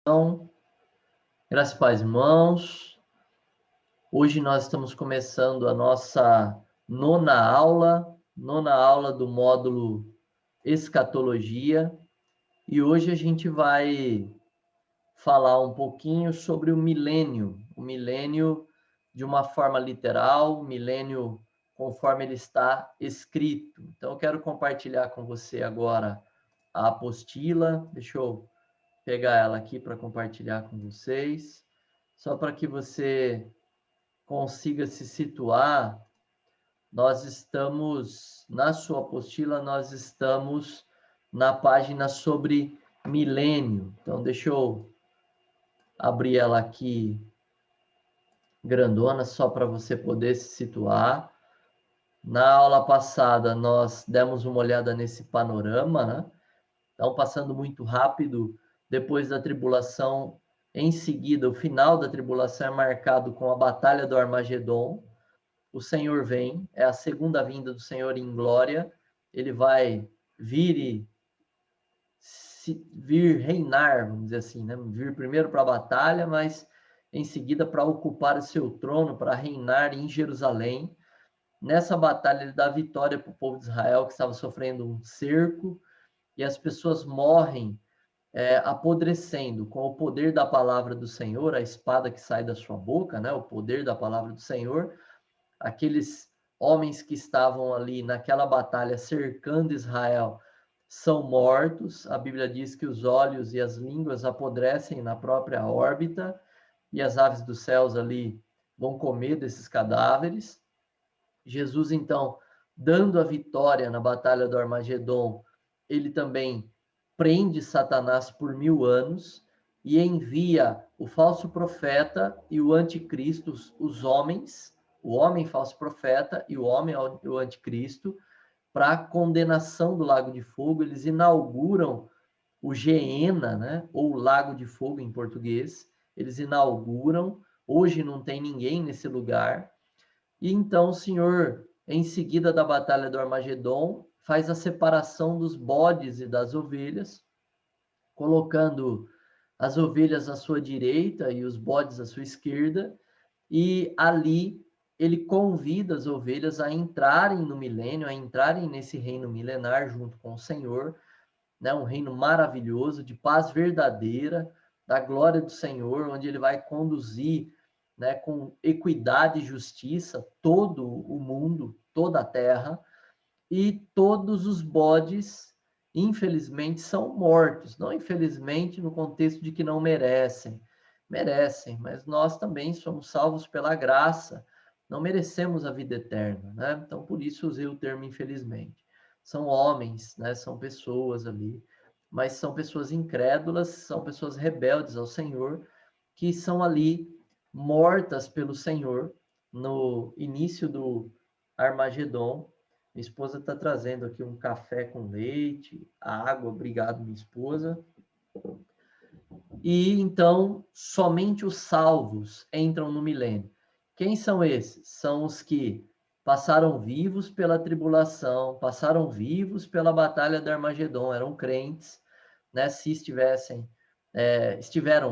Então, graças e paz, irmãos. Hoje nós estamos começando a nossa nona aula do módulo Escatologia, e hoje a gente vai falar um pouquinho sobre o milênio de uma forma literal, o milênio conforme ele está escrito. Então, eu quero compartilhar com você agora a apostila. Deixa eu pegar ela aqui para compartilhar com vocês, só para que você consiga se situar. Nós estamos, na sua apostila, nós estamos na página sobre milênio. Então, deixa eu abrir ela aqui grandona, só para você poder se situar. Na aula passada, nós demos uma olhada nesse panorama, né? Então, passando muito rápido, depois da tribulação, em seguida, o final da tribulação é marcado com a batalha do Armagedon. O Senhor vem, é a segunda vinda do Senhor em glória. Ele vai vir reinar, vamos dizer assim, né? Vir primeiro para a batalha, mas em seguida para ocupar o seu trono, para reinar em Jerusalém. Nessa batalha, ele dá vitória para o povo de Israel, que estava sofrendo um cerco, e as pessoas morrem apodrecendo com o poder da palavra do Senhor, a espada que sai da sua boca, né? O poder da palavra do Senhor. Aqueles homens que estavam ali naquela batalha cercando Israel são mortos. A Bíblia diz que os olhos e as línguas apodrecem na própria órbita, e as aves dos céus ali vão comer desses cadáveres. Jesus, então, dando a vitória na batalha do Armagedon, ele também prende Satanás por 1000 anos e envia o falso profeta e o anticristo, os homens, o homem falso profeta e o anticristo, para a condenação do lago de fogo. Eles inauguram o Geena, né? Ou Lago de Fogo em português. Eles inauguram. Hoje não tem ninguém nesse lugar. E então o Senhor, em seguida da batalha do Armagedon, faz a separação dos bodes e das ovelhas, colocando as ovelhas à sua direita e os bodes à sua esquerda, e ali ele convida as ovelhas a entrarem no milênio, a entrarem nesse reino milenar junto com o Senhor, né? Um reino maravilhoso, de paz verdadeira, da glória do Senhor, onde ele vai conduzir, né, com equidade e justiça todo o mundo, toda a terra, e todos os bodes, infelizmente, são mortos. Não infelizmente no contexto de que não merecem, merecem, mas nós também somos salvos pela graça, não merecemos a vida eterna, né? Então, por isso usei o termo infelizmente. São homens, né? São pessoas ali, mas são pessoas incrédulas, são pessoas rebeldes ao Senhor, que são ali mortas pelo Senhor no início do Armagedon. Minha esposa está trazendo aqui um café com leite, água, obrigado, minha esposa. E então, somente os salvos entram no milênio. Quem são esses? São os que passaram vivos pela tribulação, passaram vivos pela batalha de Armagedon, eram crentes, né? Se estiveram,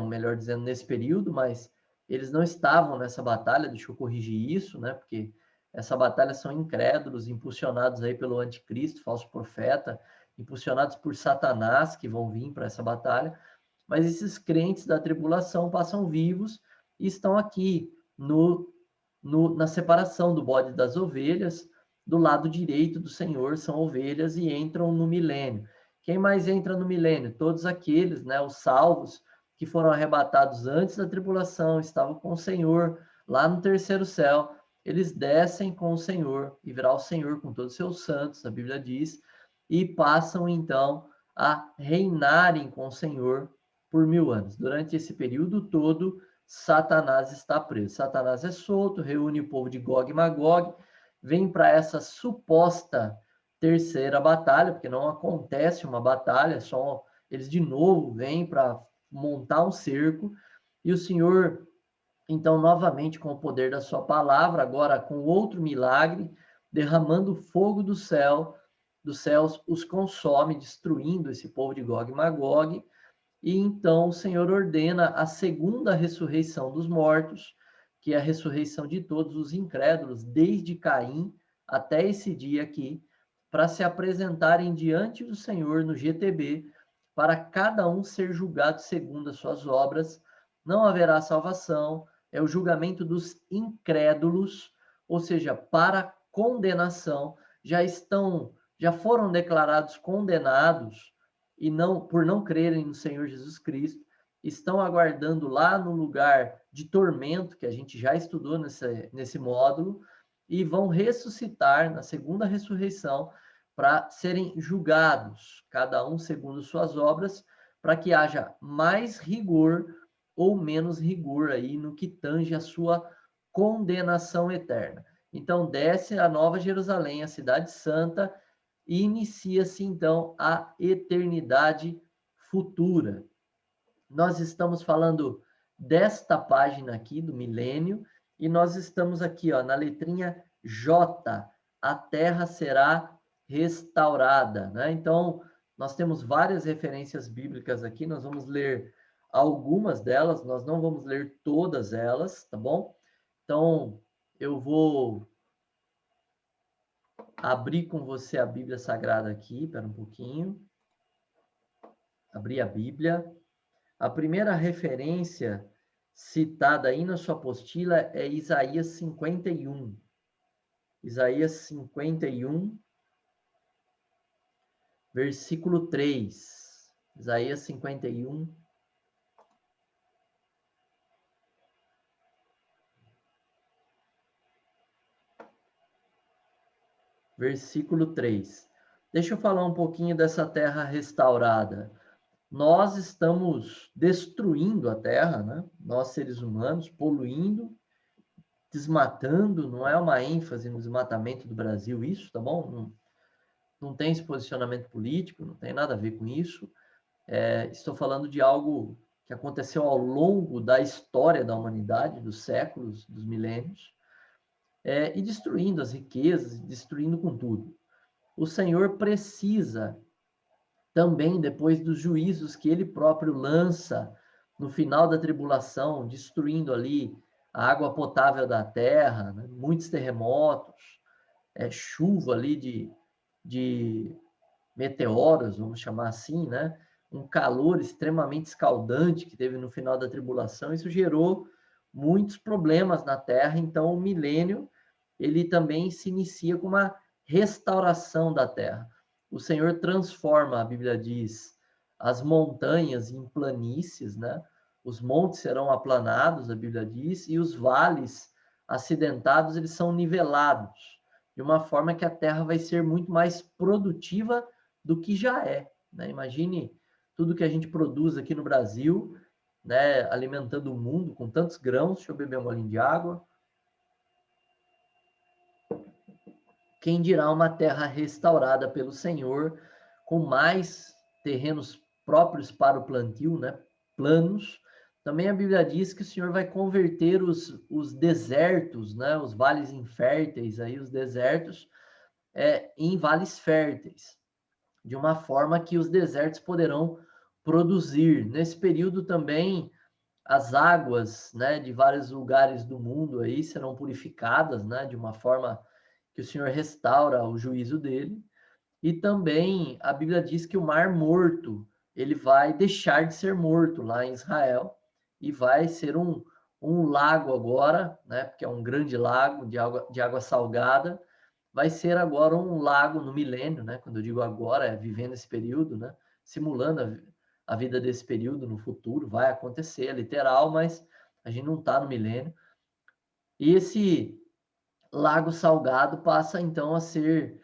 melhor dizendo, nesse período, mas eles não estavam nessa batalha. Deixa eu corrigir isso, né? Porque essa batalha são incrédulos, impulsionados aí pelo anticristo, falso profeta, impulsionados por Satanás, que vão vir para essa batalha. Mas esses crentes da tribulação passam vivos e estão aqui na separação do bode das ovelhas. Do lado direito do Senhor são ovelhas e entram no milênio. Quem mais entra no milênio? Todos aqueles, né, os salvos, que foram arrebatados antes da tribulação, estavam com o Senhor lá no terceiro céu. Eles descem com o Senhor e virá o Senhor com todos os seus santos, a Bíblia diz, e passam então a reinarem com o Senhor por 1000 anos. Durante esse período todo, Satanás está preso. Satanás é solto, reúne o povo de Gog e Magog, vem para essa suposta terceira batalha, porque não acontece uma batalha, só eles de novo vêm para montar um cerco, e o Senhor, então, novamente, com o poder da sua palavra, agora com outro milagre, derramando fogo do céu, dos céus, os consome, destruindo esse povo de Gog e Magog, e então o Senhor ordena a segunda ressurreição dos mortos, que é a ressurreição de todos os incrédulos, desde Caim até esse dia aqui, para se apresentarem diante do Senhor no GTB, para cada um ser julgado segundo as suas obras. Não haverá salvação, é o julgamento dos incrédulos, ou seja, para condenação, já foram declarados condenados e não por não crerem no Senhor Jesus Cristo, estão aguardando lá no lugar de tormento, que a gente já estudou nesse módulo, e vão ressuscitar na segunda ressurreição para serem julgados, cada um segundo suas obras, para que haja mais rigor ou menos rigor aí no que tange a sua condenação eterna. Então, desce a Nova Jerusalém, a cidade santa, e inicia-se então a eternidade futura. Nós estamos falando desta página aqui do milênio e nós estamos aqui, ó, na letrinha J. A terra será restaurada, né? Então, nós temos várias referências bíblicas aqui, nós vamos ler algumas delas, nós não vamos ler todas elas, tá bom? Então, eu vou abrir com você a Bíblia Sagrada aqui, espera um pouquinho. Abrir a Bíblia. A primeira referência citada aí na sua apostila é Isaías 51. Isaías 51, versículo 3. Isaías 51, versículo 3. Deixa eu falar um pouquinho dessa terra restaurada. Nós estamos destruindo a terra, né? Nós, seres humanos, poluindo, desmatando, não é uma ênfase no desmatamento do Brasil isso, tá bom? Não tem esse posicionamento político, não tem nada a ver com isso. Estou falando de algo que aconteceu ao longo da história da humanidade, dos séculos, dos milênios, e destruindo as riquezas, destruindo com tudo. O Senhor precisa também, depois dos juízos que ele próprio lança no final da tribulação, destruindo ali a água potável da terra, né? Muitos terremotos, chuva ali de meteoros, vamos chamar assim, né? Um calor extremamente escaldante que teve no final da tribulação, isso gerou muitos problemas na Terra, então o milênio, ele também se inicia com uma restauração da Terra. O Senhor transforma, a Bíblia diz, as montanhas em planícies, né? Os montes serão aplanados, a Bíblia diz, e os vales acidentados, eles são nivelados, de uma forma que a Terra vai ser muito mais produtiva do que já é, né? Imagine tudo que a gente produz aqui no Brasil, né, alimentando o mundo com tantos grãos. Deixa eu beber um golinho de água. Quem dirá uma terra restaurada pelo Senhor, com mais terrenos próprios para o plantio, né, planos. Também a Bíblia diz que o Senhor vai converter os desertos, né, os vales inférteis, aí, os desertos, em vales férteis, de uma forma que os desertos poderão produzir. Nesse período também, as águas, né, de vários lugares do mundo aí serão purificadas, né, de uma forma que o Senhor restaura o juízo dele. E também a Bíblia diz que o Mar Morto, ele vai deixar de ser morto lá em Israel e vai ser um lago agora, né, porque é um grande lago de água salgada, vai ser agora um lago no milênio, né? Quando eu digo agora, é vivendo esse período, né? Simulando a vida desse período no futuro, vai acontecer, é literal, mas a gente não está no milênio. E esse lago salgado passa então a ser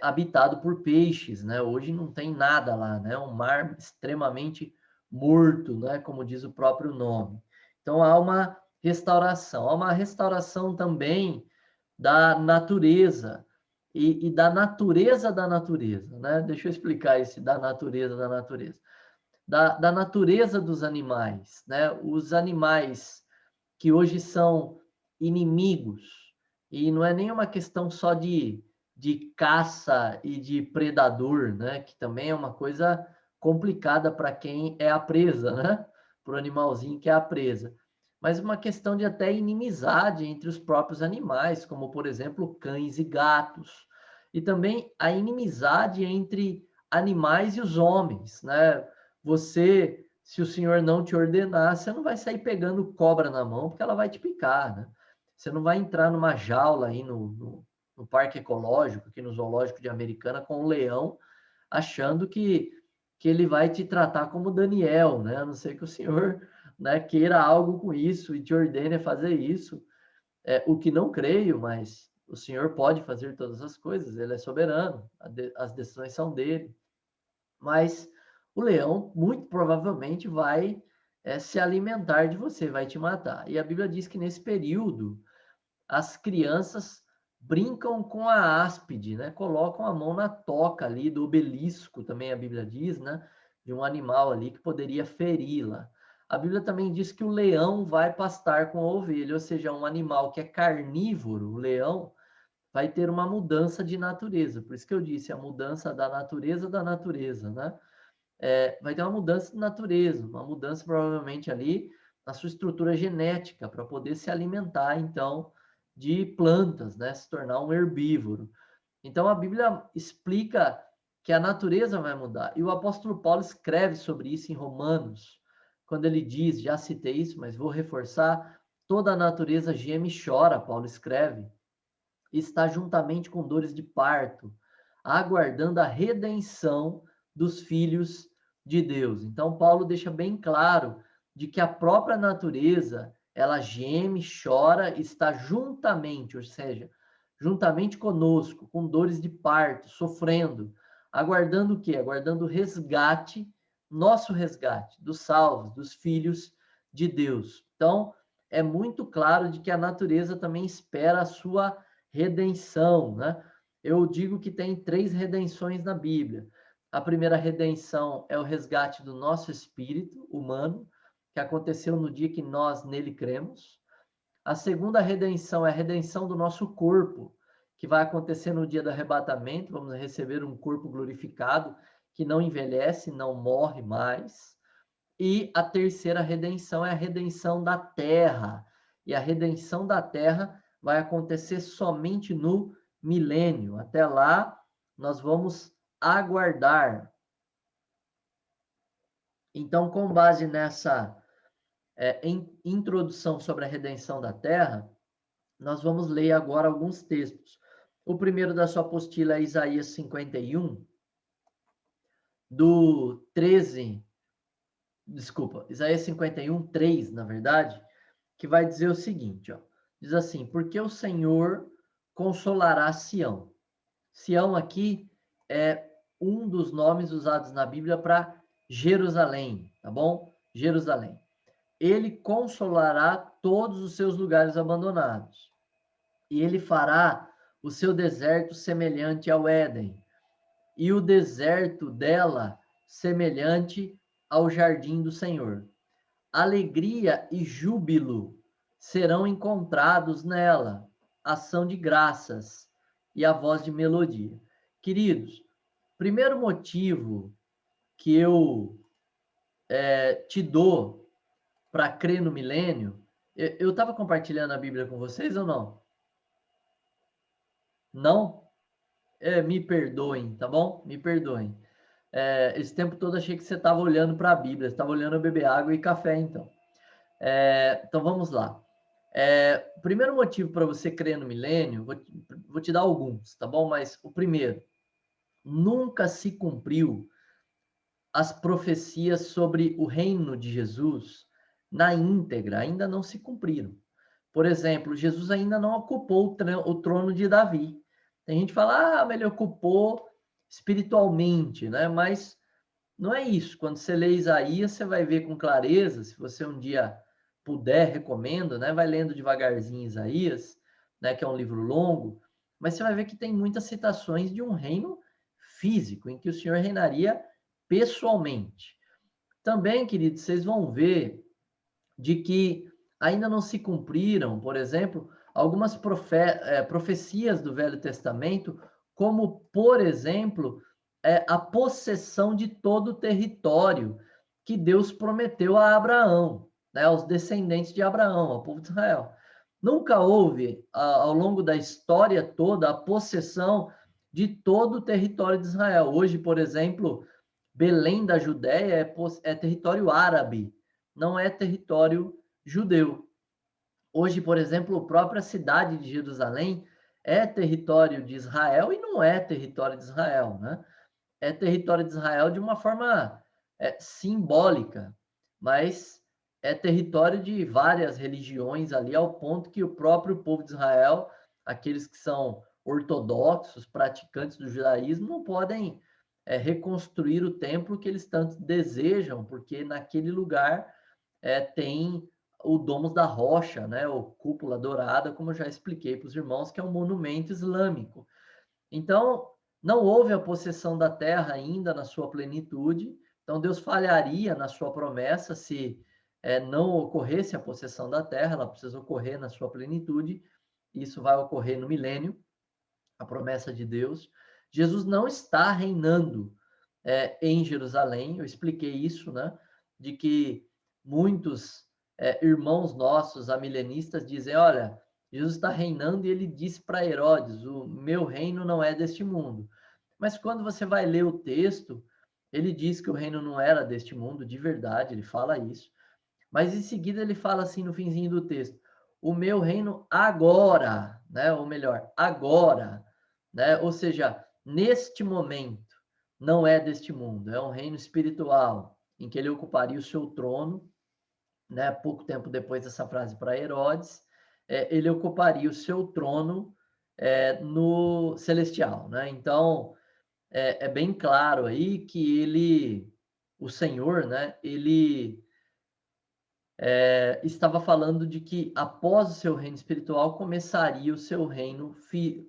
habitado por peixes, né? Hoje não tem nada lá, né? Um mar extremamente morto, né? Como diz o próprio nome. Então há uma restauração também da natureza e da natureza, né? Deixa eu explicar isso da natureza da natureza. Da natureza dos animais, né? Os animais que hoje são inimigos, e não é nenhuma questão só de caça e de predador, né? Que também é uma coisa complicada para quem é a presa, né? Para o animalzinho que é a presa. Mas uma questão de até inimizade entre os próprios animais, como, por exemplo, cães e gatos. E também a inimizade entre animais e os homens, né? Você, se o senhor não te ordenar, você não vai sair pegando cobra na mão, porque ela vai te picar, né? Você não vai entrar numa jaula aí no parque ecológico, aqui no zoológico de Americana, com um leão, achando que ele vai te tratar como Daniel, né? A não ser que o senhor, né, queira algo com isso e te ordene a fazer isso. O que não creio, mas o senhor pode fazer todas as coisas, ele é soberano, as decisões são dele. Mas o leão, muito provavelmente, vai se alimentar de você, vai te matar. E a Bíblia diz que nesse período, as crianças brincam com a áspide, né? Colocam a mão na toca ali do obelisco, também a Bíblia diz, né? De um animal ali que poderia feri-la. A Bíblia também diz que o leão vai pastar com a ovelha, ou seja, um animal que é carnívoro, o leão, vai ter uma mudança de natureza. Por isso que eu disse, a mudança da natureza, né? Vai ter uma mudança de natureza, uma mudança provavelmente ali na sua estrutura genética, para poder se alimentar, então, de plantas, né? Se tornar um herbívoro. Então, a Bíblia explica que a natureza vai mudar. E o apóstolo Paulo escreve sobre isso em Romanos, quando ele diz, já citei isso, mas vou reforçar, toda a natureza geme e chora, Paulo escreve, está juntamente com dores de parto, aguardando a redenção dos filhos de Deus. Então, Paulo deixa bem claro de que a própria natureza, ela geme, chora, está juntamente, ou seja, juntamente conosco, com dores de parto, sofrendo, aguardando o quê? Aguardando o resgate, nosso resgate, dos salvos, dos filhos de Deus. Então, é muito claro de que a natureza também espera a sua redenção, né? Eu digo que tem 3 redenções na Bíblia. A primeira redenção é o resgate do nosso espírito humano, que aconteceu no dia que nós nele cremos. A segunda redenção é a redenção do nosso corpo, que vai acontecer no dia do arrebatamento. Vamos receber um corpo glorificado, que não envelhece, não morre mais. E a terceira redenção é a redenção da terra. E a redenção da terra vai acontecer somente no milênio. Até lá, nós vamos aguardar. Então, com base nessa introdução sobre a redenção da terra, nós vamos ler agora alguns textos. O primeiro da sua apostila é Isaías 51, do 13, desculpa, Isaías 51, 3, na verdade, que vai dizer o seguinte, ó, diz assim, porque o Senhor consolará Sião. Sião aqui é um dos nomes usados na Bíblia para Jerusalém, tá bom? Jerusalém. Ele consolará todos os seus lugares abandonados. E ele fará o seu deserto semelhante ao Éden, e o deserto dela semelhante ao jardim do Senhor. Alegria e júbilo serão encontrados nela, ação de graças e a voz de melodia. Queridos, primeiro motivo que eu te dou para crer no milênio, eu estava compartilhando a Bíblia com vocês ou não? Não? Me perdoem, tá bom? Me perdoem. Esse tempo todo achei que você estava olhando para a Bíblia, você estava olhando a beber água e café, então. Então vamos lá. O primeiro motivo para você crer no milênio, vou te dar alguns, tá bom? Mas o primeiro, nunca se cumpriu as profecias sobre o reino de Jesus na íntegra, ainda não se cumpriram. Por exemplo, Jesus ainda não ocupou o trono de Davi. Tem gente que fala, mas ele ocupou espiritualmente, né? Mas não é isso. Quando você lê Isaías, você vai ver com clareza, se você um dia puder, recomendo, né? Vai lendo devagarzinho Isaías, né? Que é um livro longo, mas você vai ver que tem muitas citações de um reino físico, em que o Senhor reinaria pessoalmente. Também, queridos, vocês vão ver de que ainda não se cumpriram, por exemplo, algumas profecias do Velho Testamento, como, por exemplo, a possessão de todo o território que Deus prometeu a Abraão, né, aos descendentes de Abraão, ao povo de Israel. Nunca houve, ao longo da história toda, a possessão de todo o território de Israel. Hoje, por exemplo, Belém da Judéia é território árabe, não é território judeu. Hoje, por exemplo, a própria cidade de Jerusalém é território de Israel e não é território de Israel, né? É território de Israel de uma forma simbólica, mas é território de várias religiões ali, ao ponto que o próprio povo de Israel, aqueles que são ortodoxos, praticantes do judaísmo, não podem reconstruir o templo que eles tanto desejam, porque naquele lugar tem o Domus da Rocha, né, ou Cúpula Dourada, como eu já expliquei para os irmãos, que é um monumento islâmico. Então, não houve a possessão da terra ainda na sua plenitude. Então, Deus falharia na sua promessa se não ocorresse a possessão da terra. Ela precisa ocorrer na sua plenitude. Isso vai ocorrer no milênio, a promessa de Deus. Jesus não está reinando em Jerusalém. Eu expliquei isso, né? De que muitos irmãos nossos, amilenistas, dizem: olha, Jesus está reinando e ele disse para Herodes: o meu reino não é deste mundo. Mas quando você vai ler o texto, ele diz que o reino não era deste mundo, de verdade, ele fala isso. Mas em seguida ele fala assim no finzinho do texto: o meu reino agora, né? Ou melhor, agora, né? Ou seja, neste momento, não é deste mundo, é um reino espiritual, em que ele ocuparia o seu trono, né? Pouco tempo depois dessa frase para Herodes, ele ocuparia o seu trono no celestial, né? Então, é bem claro aí que ele, o Senhor, né? Ele estava falando de que após o seu reino espiritual começaria o seu reino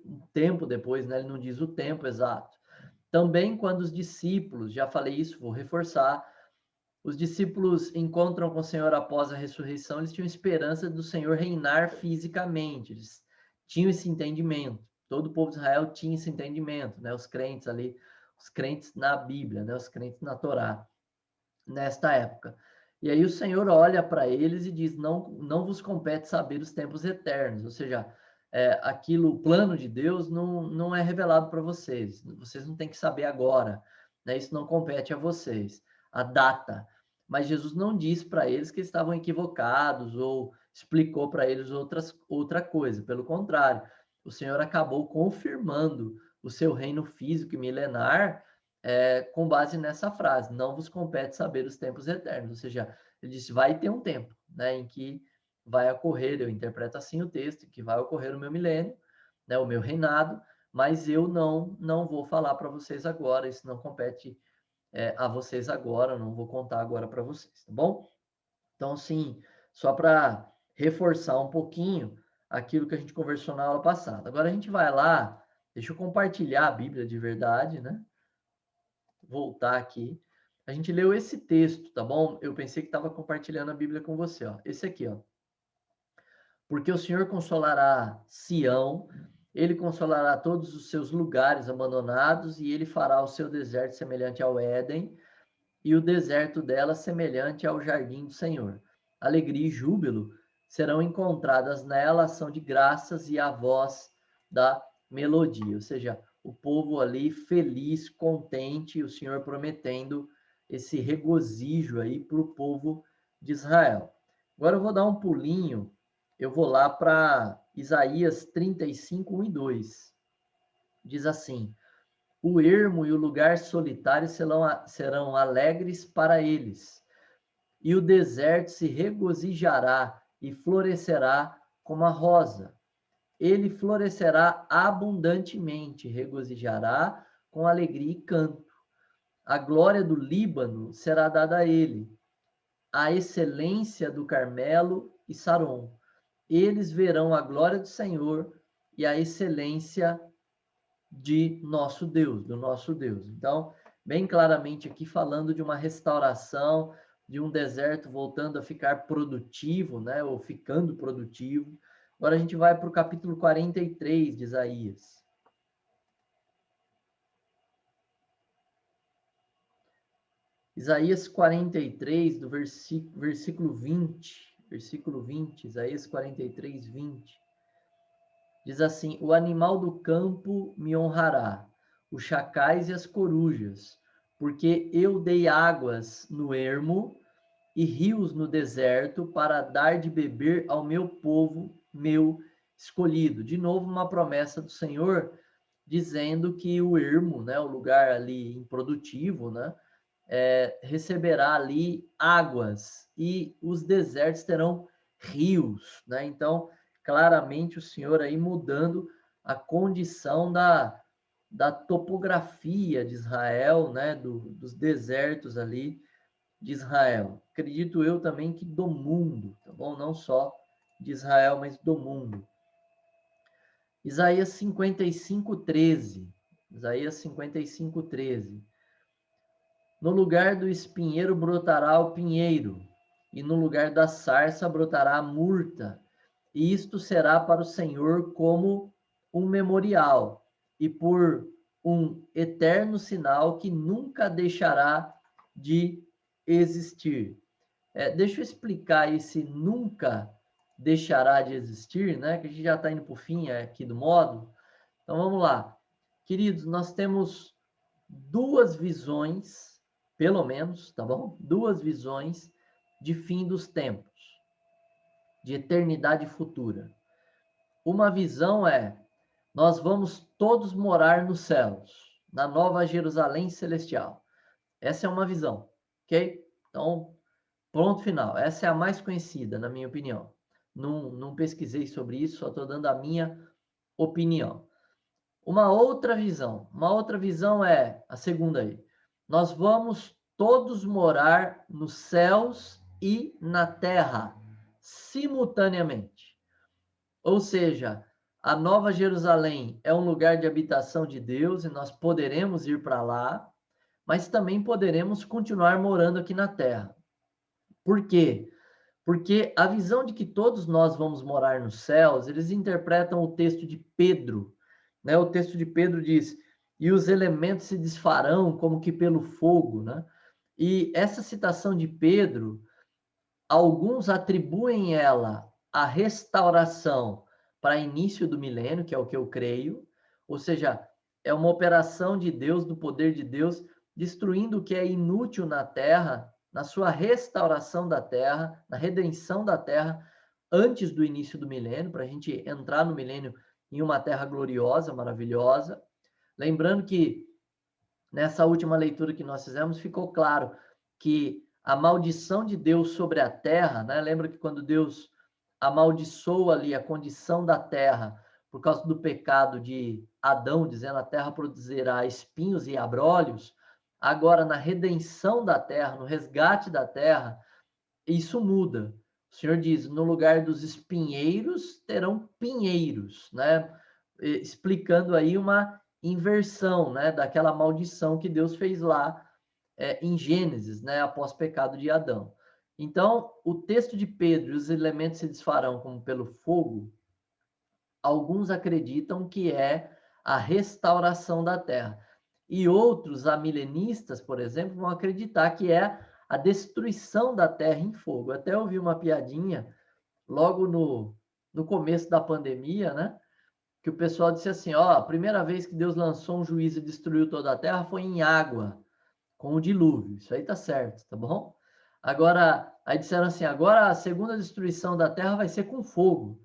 um tempo depois, né? Ele não diz o tempo exato. Também quando os discípulos, já falei isso, vou reforçar, os discípulos encontram com o Senhor após a ressurreição, eles tinham esperança do Senhor reinar fisicamente, eles tinham esse entendimento. Todo o povo de Israel tinha esse entendimento, né? Os crentes ali, os crentes na Bíblia, né? Os crentes na Torá, nesta época. E aí o Senhor olha para eles e diz: não vos compete saber os tempos eternos, ou seja, aquilo, o plano de Deus não é revelado para vocês, vocês não têm que saber agora, né? Isso não compete a vocês, a data. Mas Jesus não disse para eles que estavam equivocados ou explicou para eles outra coisa, pelo contrário, o Senhor acabou confirmando o seu reino físico e milenar com base nessa frase: não vos compete saber os tempos eternos. Ou seja, ele disse: vai ter um tempo, né, em que vai ocorrer, eu interpreto assim o texto, que vai ocorrer o meu milênio, né, o meu reinado, mas eu não vou falar para vocês agora, isso não compete a vocês agora, não vou contar agora para vocês, tá bom? Então, sim, só para reforçar um pouquinho aquilo que a gente conversou na aula passada. Agora a gente vai lá, deixa eu compartilhar a Bíblia de verdade, né? Voltar aqui. A gente leu esse texto, tá bom? Eu pensei que estava compartilhando a Bíblia com você, ó. Esse aqui, ó. Porque o Senhor consolará Sião, ele consolará todos os seus lugares abandonados, e ele fará o seu deserto semelhante ao Éden, e o deserto dela semelhante ao jardim do Senhor. Alegria e júbilo serão encontradas nela, ação de graças e a voz da melodia. Ou seja, o povo ali feliz, contente, o Senhor prometendo esse regozijo aí para o povo de Israel. Agora eu vou dar um pulinho, eu vou lá para Isaías 35, 1 e 2. Diz assim: o ermo e o lugar solitário serão alegres para eles, e o deserto se regozijará e florescerá como a rosa. Ele florescerá abundantemente, regozijará com alegria e canto. A glória do Líbano será dada a ele, a excelência do Carmelo e Saron. Eles verão a glória do Senhor e a excelência de nosso Deus, do nosso Deus. Então, bem claramente aqui falando de uma restauração, de um deserto voltando a ficar produtivo, né, ou ficando produtivo. Agora a gente vai para o capítulo 43 de Isaías. Isaías 43, do versículo 20, Isaías 43, 20, diz assim: o animal do campo me honrará, os chacais e as corujas, porque eu dei águas no ermo e rios no deserto para dar de beber ao meu povo, meu escolhido. De novo, uma promessa do Senhor, dizendo que o ermo, né, o lugar ali improdutivo, né, receberá ali águas e os desertos terão rios, né? Então, claramente o Senhor aí mudando a condição da topografia de Israel, né, dos desertos ali de Israel. Acredito eu também que do mundo, tá bom? Não só de Israel, mas do mundo. Isaías 55, 13. Isaías 55, 13. No lugar do espinheiro brotará o pinheiro, e no lugar da sarça brotará a murta, e isto será para o Senhor como um memorial, e por um eterno sinal que nunca deixará de existir. Deixa eu explicar esse nunca deixará de existir, né? Que a gente já está indo para o fim aqui do módulo. Então vamos lá. Queridos, nós temos duas visões, pelo menos, tá bom? Duas visões de fim dos tempos, de eternidade futura. Uma visão nós vamos todos morar nos céus, na nova Jerusalém celestial. Essa é uma visão, ok? Então, ponto final. Essa é a mais conhecida, na minha opinião. Não pesquisei sobre isso, só estou dando a minha opinião. Uma outra visão é a segunda aí. Nós vamos todos morar nos céus e na terra simultaneamente. Ou seja, a Nova Jerusalém é um lugar de habitação de Deus e nós poderemos ir para lá, mas também poderemos continuar morando aqui na terra. Por quê? Porque a visão de que todos nós vamos morar nos céus, eles interpretam o texto de Pedro, né? O texto de Pedro diz: "E os elementos se desfarão como que pelo fogo", né? E essa citação de Pedro, alguns atribuem ela à restauração para início do milênio, que é o que eu creio, ou seja, é uma operação de Deus, do poder de Deus, destruindo o que é inútil na terra, na sua restauração da terra, na redenção da terra, antes do início do milênio, para a gente entrar no milênio em uma terra gloriosa, maravilhosa. Lembrando que nessa última leitura que nós fizemos, ficou claro que a maldição de Deus sobre a terra, né? Lembra que quando Deus amaldiçoa ali a condição da terra por causa do pecado de Adão, dizendo a terra produzirá espinhos e abrolhos, agora na redenção da terra, no resgate da terra, isso muda. O Senhor diz: no lugar dos espinheiros terão pinheiros, né? Explicando aí uma inversão, né, daquela maldição que Deus fez lá em Gênesis, né, após o pecado de Adão. Então, o texto de Pedro, e os elementos se desfarão como pelo fogo, alguns acreditam que é a restauração da terra. E outros amilenistas, por exemplo, vão acreditar que é a destruição da terra em fogo. Eu até ouvi uma piadinha logo no começo da pandemia, né? Que o pessoal disse assim, ó, a primeira vez que Deus lançou um juízo e destruiu toda a terra foi em água, com o dilúvio. Isso aí tá certo, tá bom? Agora, aí disseram assim, agora a segunda destruição da terra vai ser com fogo.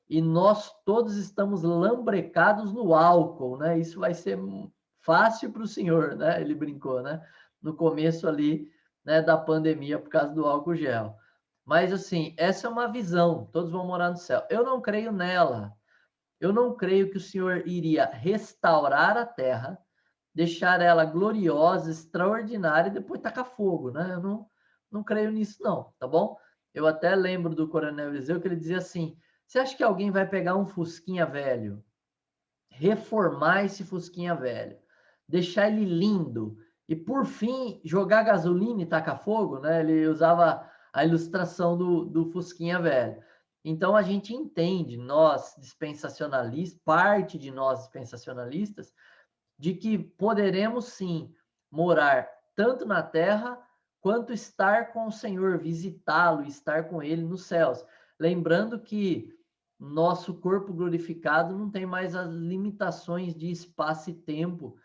E nós todos estamos lambrecados no álcool, né? Isso vai ser fácil para o senhor, né? Ele brincou, né? No começo ali, né, da pandemia por causa do álcool gel. Mas assim, essa é uma visão, todos vão morar no céu. Eu não creio nela. Eu não creio que o Senhor iria restaurar a terra, deixar ela gloriosa, extraordinária e depois tacar fogo, né? Eu não creio nisso, não, tá bom? Eu até lembro do Coronel Eliseu que ele dizia assim: você acha que alguém vai pegar um Fusquinha velho, reformar esse Fusquinha velho, deixar ele lindo e, por fim, jogar gasolina e tacar fogo, né? Ele usava a ilustração do Fusquinha velho. Então, a gente entende, nós dispensacionalistas, parte de nós dispensacionalistas, de que poderemos sim morar tanto na terra quanto estar com o Senhor, visitá-lo, estar com ele nos céus. Lembrando que nosso corpo glorificado não tem mais as limitações de espaço e tempo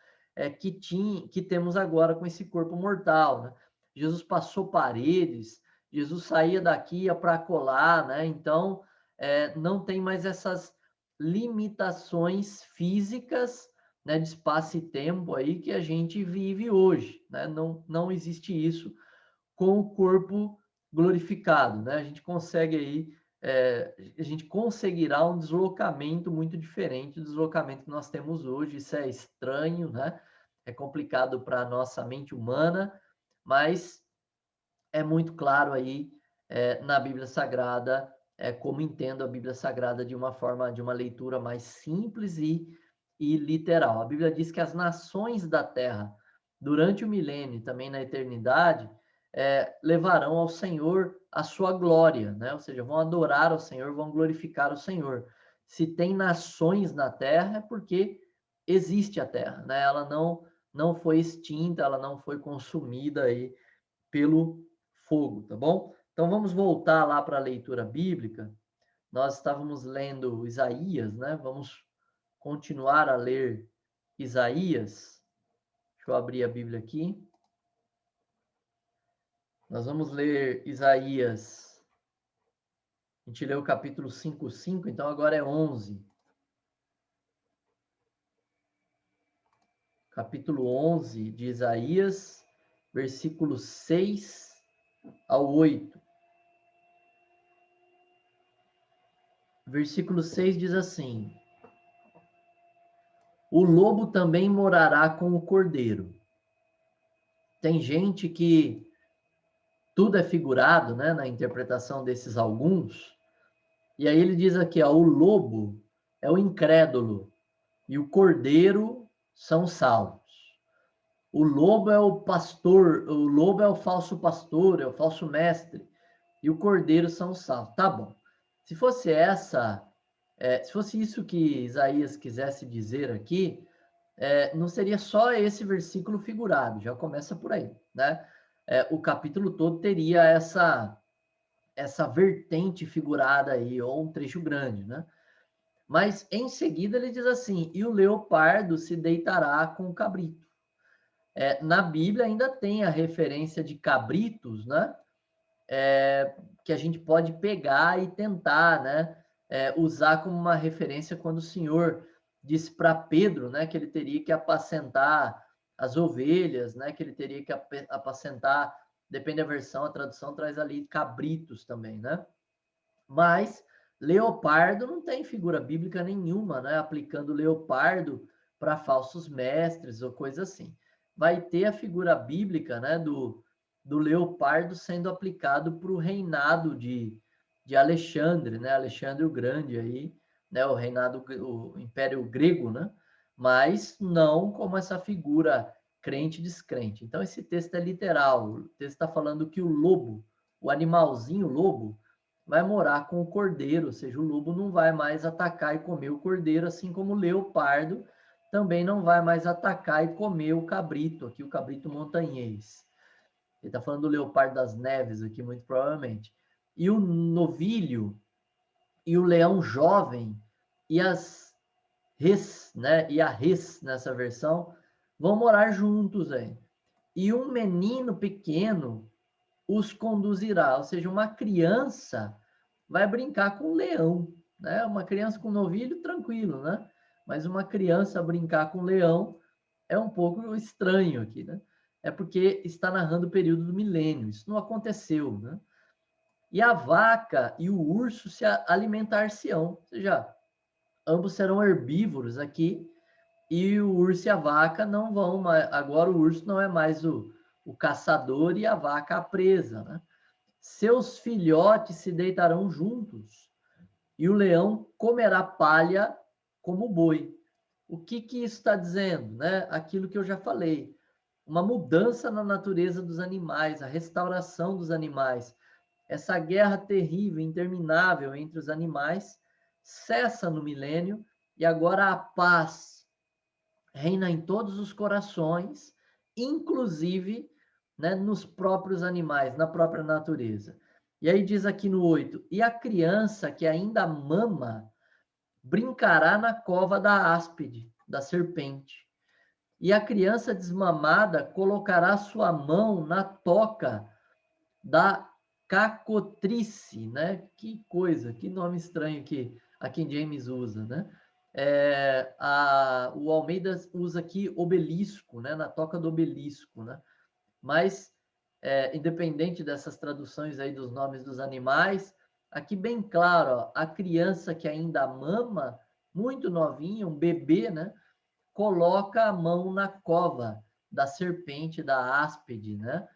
que temos agora com esse corpo mortal, né? Jesus passou paredes, Jesus saía daqui, ia para colar, né? Então, não tem mais essas limitações físicas, né, de espaço e tempo aí que a gente vive hoje, né? Não existe isso com o corpo glorificado, né? A gente consegue aí, a gente conseguirá um deslocamento muito diferente do deslocamento que nós temos hoje. Isso é estranho, né? É complicado para a nossa mente humana, mas é muito claro aí na Bíblia Sagrada, como entendo a Bíblia Sagrada de uma forma, de uma leitura mais simples e literal. A Bíblia diz que as nações da terra, durante o milênio e também na eternidade, levarão ao Senhor a sua glória, né? Ou seja, vão adorar ao Senhor, vão glorificar o Senhor. Se tem nações na terra, é porque existe a terra, né? Ela não foi extinta, ela não foi consumida aí pelo fogo, tá bom? Então vamos voltar lá para a leitura bíblica. Nós estávamos lendo Isaías, né? Vamos continuar a ler Isaías. Deixa eu abrir a Bíblia aqui. Nós vamos ler Isaías. A gente leu o capítulo 5:5, então agora é 11. Capítulo 11 de Isaías, versículos 6 ao 8. Versículo 6 diz assim: o lobo também morará com o cordeiro. Tem gente que tudo é figurado, né, na interpretação desses alguns. E aí ele diz aqui, ó, o lobo é o incrédulo e o cordeiro são salvos. O lobo é o pastor, o lobo é o falso pastor, é o falso mestre, e o cordeiro são salvos. Tá bom. Se fosse se fosse isso que Isaías quisesse dizer aqui, não seria só esse versículo figurado, já começa por aí, né? O capítulo todo teria essa vertente figurada aí, ou um trecho grande, né? Mas em seguida ele diz assim: e o leopardo se deitará com o cabrito. Na Bíblia ainda tem a referência de cabritos, né? Que a gente pode pegar e tentar, né? Usar como uma referência quando o Senhor disse para Pedro, né? Que ele teria que apacentar as ovelhas, né? Que ele teria que apacentar, depende da versão, a tradução traz ali cabritos também, né? Mas leopardo não tem figura bíblica nenhuma, né? Aplicando leopardo para falsos mestres ou coisa assim. Vai ter a figura bíblica, né? Do leopardo sendo aplicado para o reinado de Alexandre, né? Alexandre o Grande aí, né? O reinado, o Império Grego, né? Mas não como essa figura crente e descrente. Então esse texto é literal. O texto está falando que o lobo, o animalzinho lobo, vai morar com o cordeiro, ou seja, o lobo não vai mais atacar e comer o cordeiro, assim como o leopardo também não vai mais atacar e comer o cabrito, aqui o cabrito montanhês. Ele está falando do leopardo das neves aqui, muito provavelmente. E o novilho e o leão jovem e as res, né? E a res nessa versão vão morar juntos aí. E um menino pequeno os conduzirá, ou seja, uma criança vai brincar com o leão, né? Uma criança com novilho, tranquilo, né? Mas uma criança brincar com o leão é um pouco estranho aqui, né? É porque está narrando o período do milênio, isso não aconteceu, né? E a vaca e o urso se alimentar-se-ão, ou seja, ambos serão herbívoros aqui, e o urso e a vaca não vão mais, agora o urso não é mais o caçador e a vaca a presa, né? Seus filhotes se deitarão juntos, e o leão comerá palha como boi. O que isso está dizendo, né? Aquilo que eu já falei. Uma mudança na natureza dos animais, a restauração dos animais. Essa guerra terrível, interminável entre os animais cessa no milênio e agora a paz reina em todos os corações, inclusive né, nos próprios animais, na própria natureza. E aí diz aqui no 8, e a criança que ainda mama brincará na cova da áspide, da serpente. E a criança desmamada colocará sua mão na toca da cacotrice, né? Que coisa, que nome estranho que a King James usa, né? O Almeida usa aqui obelisco, né? Na toca do obelisco, né? Mas, independente dessas traduções aí dos nomes dos animais, aqui bem claro, ó, a criança que ainda mama, muito novinha, um bebê, né? Coloca a mão na cova da serpente, da áspide, né?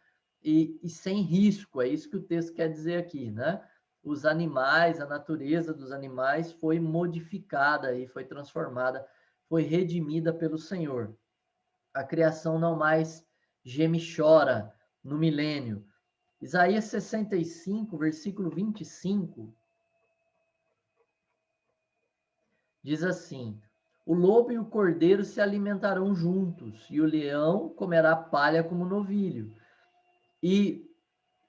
E sem risco, é isso que o texto quer dizer aqui, né? Os animais, a natureza dos animais foi modificada e foi transformada, foi redimida pelo Senhor. A criação não mais geme e chora no milênio. Isaías 65, versículo 25, diz assim: o lobo e o cordeiro se alimentarão juntos, e o leão comerá palha como novilho, e,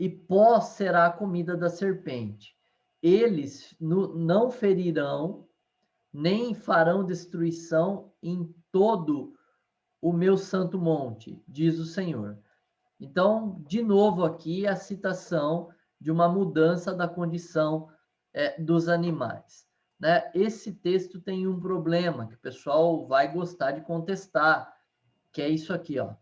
e pó será a comida da serpente. Eles não ferirão, nem farão destruição em todo o meu santo monte, diz o Senhor. Então, de novo aqui, a citação de uma mudança da condição dos animais. Né? Esse texto tem um problema que o pessoal vai gostar de contestar, que é isso aqui, ó.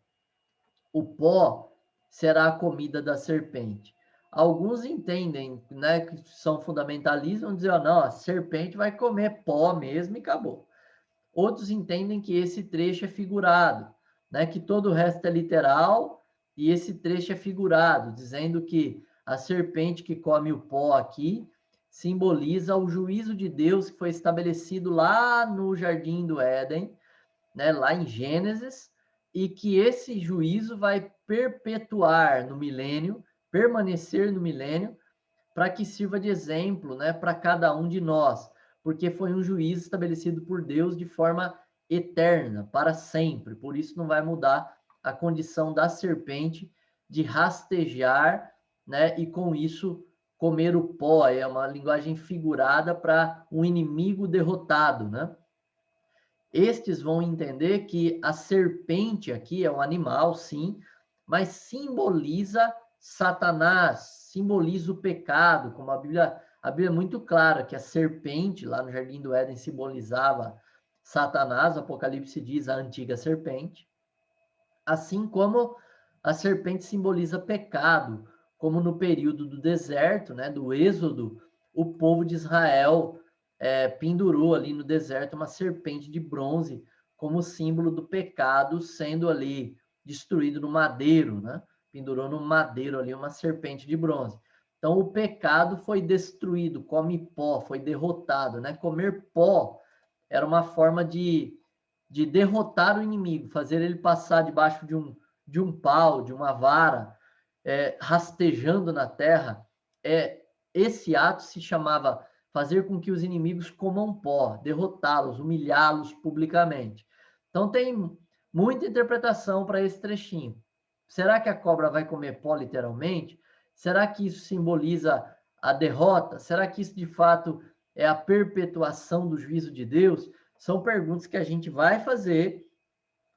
O pó será a comida da serpente. Alguns entendem, né, que são fundamentalistas, vão dizer, oh, não, a serpente vai comer pó mesmo e acabou. Outros entendem que esse trecho é figurado, né, que todo o resto é literal e esse trecho é figurado, dizendo que a serpente que come o pó aqui simboliza o juízo de Deus que foi estabelecido lá no Jardim do Éden, né, lá em Gênesis, e que esse juízo vai perpetuar no milênio, permanecer no milênio, para que sirva de exemplo, né, para cada um de nós, porque foi um juízo estabelecido por Deus de forma eterna, para sempre. Por isso não vai mudar a condição da serpente de rastejar, né, e com isso comer o pó. É uma linguagem figurada para um inimigo derrotado, né? Estes vão entender que a serpente aqui é um animal, sim, mas simboliza Satanás, simboliza o pecado, como a Bíblia é muito clara que a serpente lá no Jardim do Éden simbolizava Satanás, o Apocalipse diz a antiga serpente, assim como a serpente simboliza pecado, como no período do deserto, né, do Êxodo, o povo de Israel pendurou ali no deserto uma serpente de bronze como símbolo do pecado sendo ali destruído no madeiro, né? Pendurou no madeiro ali uma serpente de bronze. Então o pecado foi destruído, come pó, foi derrotado, né? Comer pó era uma forma de derrotar o inimigo, fazer ele passar debaixo de um pau, de uma vara, rastejando na terra. Esse ato se chamava fazer com que os inimigos comam pó, derrotá-los, humilhá-los publicamente. Então tem muita interpretação para esse trechinho. Será que a cobra vai comer pó literalmente? Será que isso simboliza a derrota? Será que isso de fato é a perpetuação do juízo de Deus? São perguntas que a gente vai fazer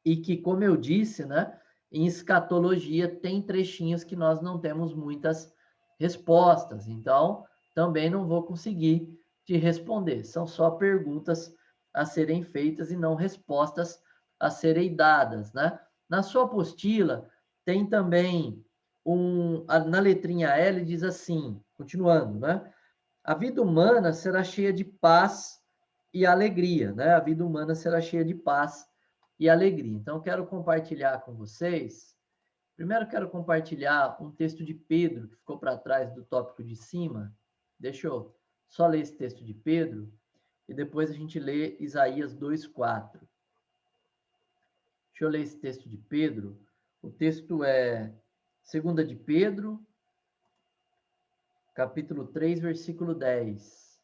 e que, como eu disse, né, em escatologia tem trechinhos que nós não temos muitas respostas. Então, também não vou conseguir te responder. São só perguntas a serem feitas e não respostas a serem dadas, né? Na sua apostila tem também na letrinha L diz assim, continuando, né? A vida humana será cheia de paz e alegria, né? A vida humana será cheia de paz e alegria. Então, quero compartilhar com vocês. Primeiro, quero compartilhar um texto de Pedro, que ficou para trás do tópico de cima. Deixa eu só ler esse texto de Pedro e depois a gente lê Isaías 2:4. Deixa eu ler esse texto de Pedro. O texto é 2 de Pedro, capítulo 3, versículo 10.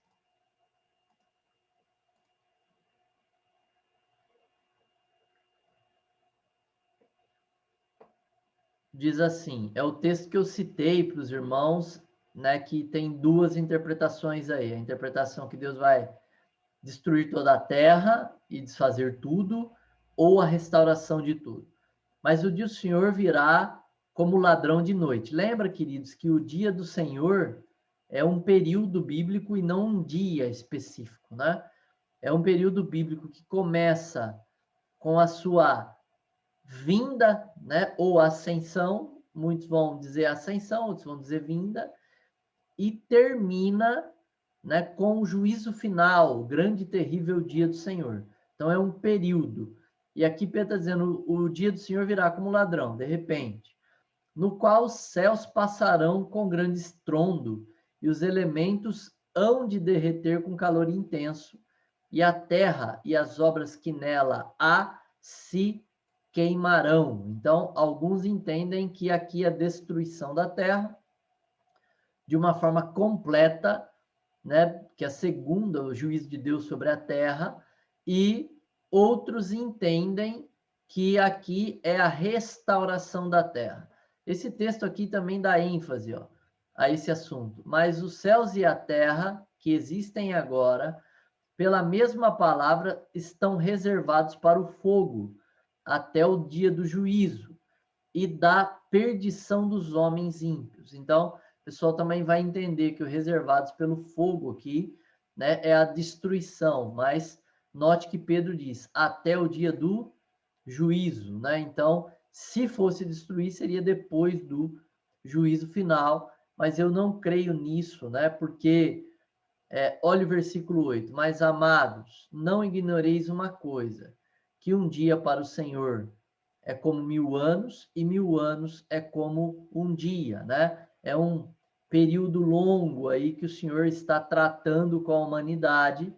diz assim, é o texto que eu citei para os irmãos, né, que tem duas interpretações aí. A interpretação que Deus vai destruir toda a terra e desfazer tudo, ou a restauração de tudo. Mas o dia do Senhor virá como ladrão de noite. Lembra, queridos, que o dia do Senhor é um período bíblico e não um dia específico, né? É um período bíblico que começa com a sua vinda, né, ou ascensão, muitos vão dizer ascensão, outros vão dizer vinda, e termina, né, com o juízo final, o grande e terrível dia do Senhor. Então é um período. E aqui Pedro está dizendo, o dia do Senhor virá como ladrão, de repente, no qual os céus passarão com grande estrondo, e os elementos hão de derreter com calor intenso, e a terra e as obras que nela há se queimarão. Então, alguns entendem que aqui a destruição da terra, de uma forma completa, né, que é a segunda, o juízo de Deus sobre a terra, e outros entendem que aqui é a restauração da terra. Esse texto aqui também dá ênfase, ó, a esse assunto. Mas os céus e a terra, que existem agora, pela mesma palavra, estão reservados para o fogo, até o dia do juízo e da perdição dos homens ímpios. Então, o pessoal também vai entender que o reservados pelo fogo aqui, né, é a destruição, mas note que Pedro diz, até o dia do juízo, né? Então, se fosse destruir, seria depois do juízo final, mas eu não creio nisso, né? Porque, olha o versículo 8, mas amados, não ignoreis uma coisa, que um dia para o Senhor é como 1000 anos, e 1000 anos é como um dia, né? É um período longo aí que o Senhor está tratando com a humanidade,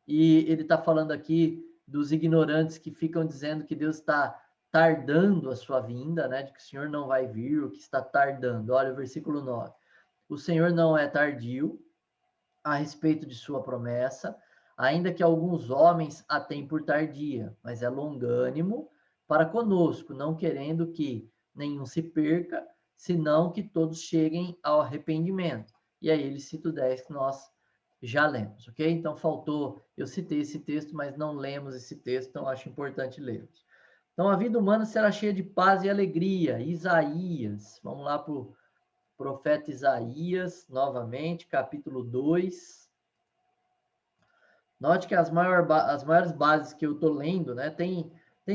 e ele está falando aqui dos ignorantes que ficam dizendo que Deus está tardando a sua vinda, né? De que o Senhor não vai vir, ou que está tardando. Olha o versículo 9. O Senhor não é tardio a respeito de sua promessa, ainda que alguns homens a tenham por tardia, mas é longânimo para conosco, não querendo que nenhum se perca, senão que todos cheguem ao arrependimento. E aí ele cita o 10 que nós já lemos, ok? Então faltou, eu citei esse texto, mas não lemos esse texto, então acho importante lermos. Então a vida humana será cheia de paz e alegria. Isaías, vamos lá para o profeta Isaías, novamente, capítulo 2. Note que as maiores bases que eu estou lendo, né, tem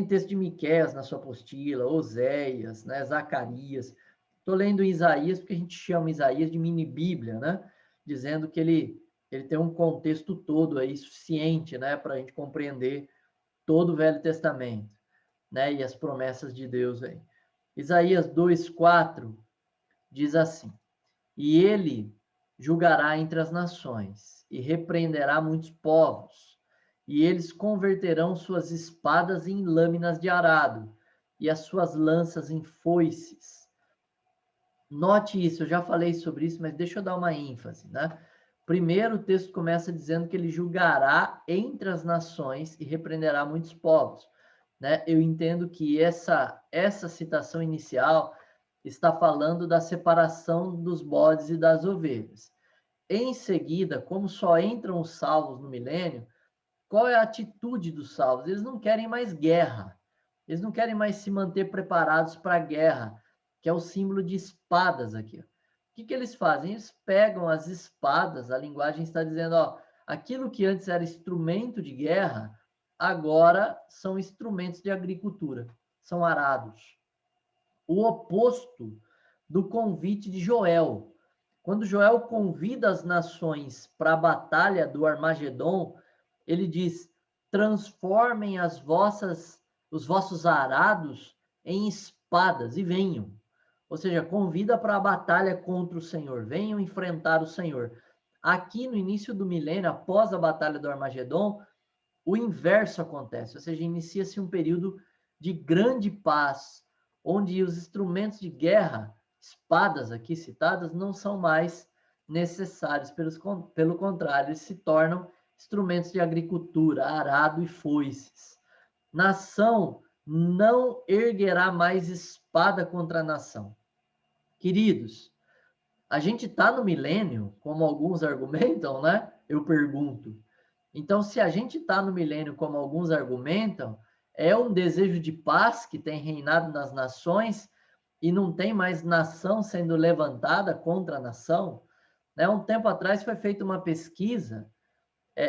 texto de Miqueias na sua apostila, Oséias, né, Zacarias. Estou lendo Isaías porque a gente chama Isaías de mini-bíblia, né, dizendo que ele tem um contexto todo aí suficiente, né, para a gente compreender todo o Velho Testamento, né, e as promessas de Deus aí. Isaías 2:4 diz assim: E ele julgará entre as nações e repreenderá muitos povos, e eles converterão suas espadas em lâminas de arado e as suas lanças em foices. Note isso, eu já falei sobre isso, mas deixa eu dar uma ênfase, né? Primeiro, o texto começa dizendo que ele julgará entre as nações e repreenderá muitos povos, né? Eu entendo que essa citação inicial está falando da separação dos bodes e das ovelhas. Em seguida, como só entram os salvos no milênio, qual é a atitude dos salvos? Eles não querem mais guerra. Eles não querem mais se manter preparados para a guerra, que é o símbolo de espadas aqui. O que eles fazem? Eles pegam as espadas, a linguagem está dizendo, ó, aquilo que antes era instrumento de guerra, agora são instrumentos de agricultura, são arados. O oposto do convite de Joel. Quando Joel convida as nações para a batalha do Armagedon, ele diz: transformem os vossos arados em espadas e venham. Ou seja, convida para a batalha contra o Senhor, venham enfrentar o Senhor. Aqui no início do milênio, após a batalha do Armagedon, o inverso acontece, ou seja, inicia-se um período de grande paz, onde os instrumentos de guerra, espadas aqui citadas, não são mais necessários, pelo contrário, eles se tornam instrumentos de agricultura, arado e foices. Nação não erguerá mais espada contra a nação. Queridos, a gente está no milênio, como alguns argumentam, né? Eu pergunto. Então, se a gente está no milênio, como alguns argumentam, é um desejo de paz que tem reinado nas nações e não tem mais nação sendo levantada contra a nação? Né? Um tempo atrás foi feita uma pesquisa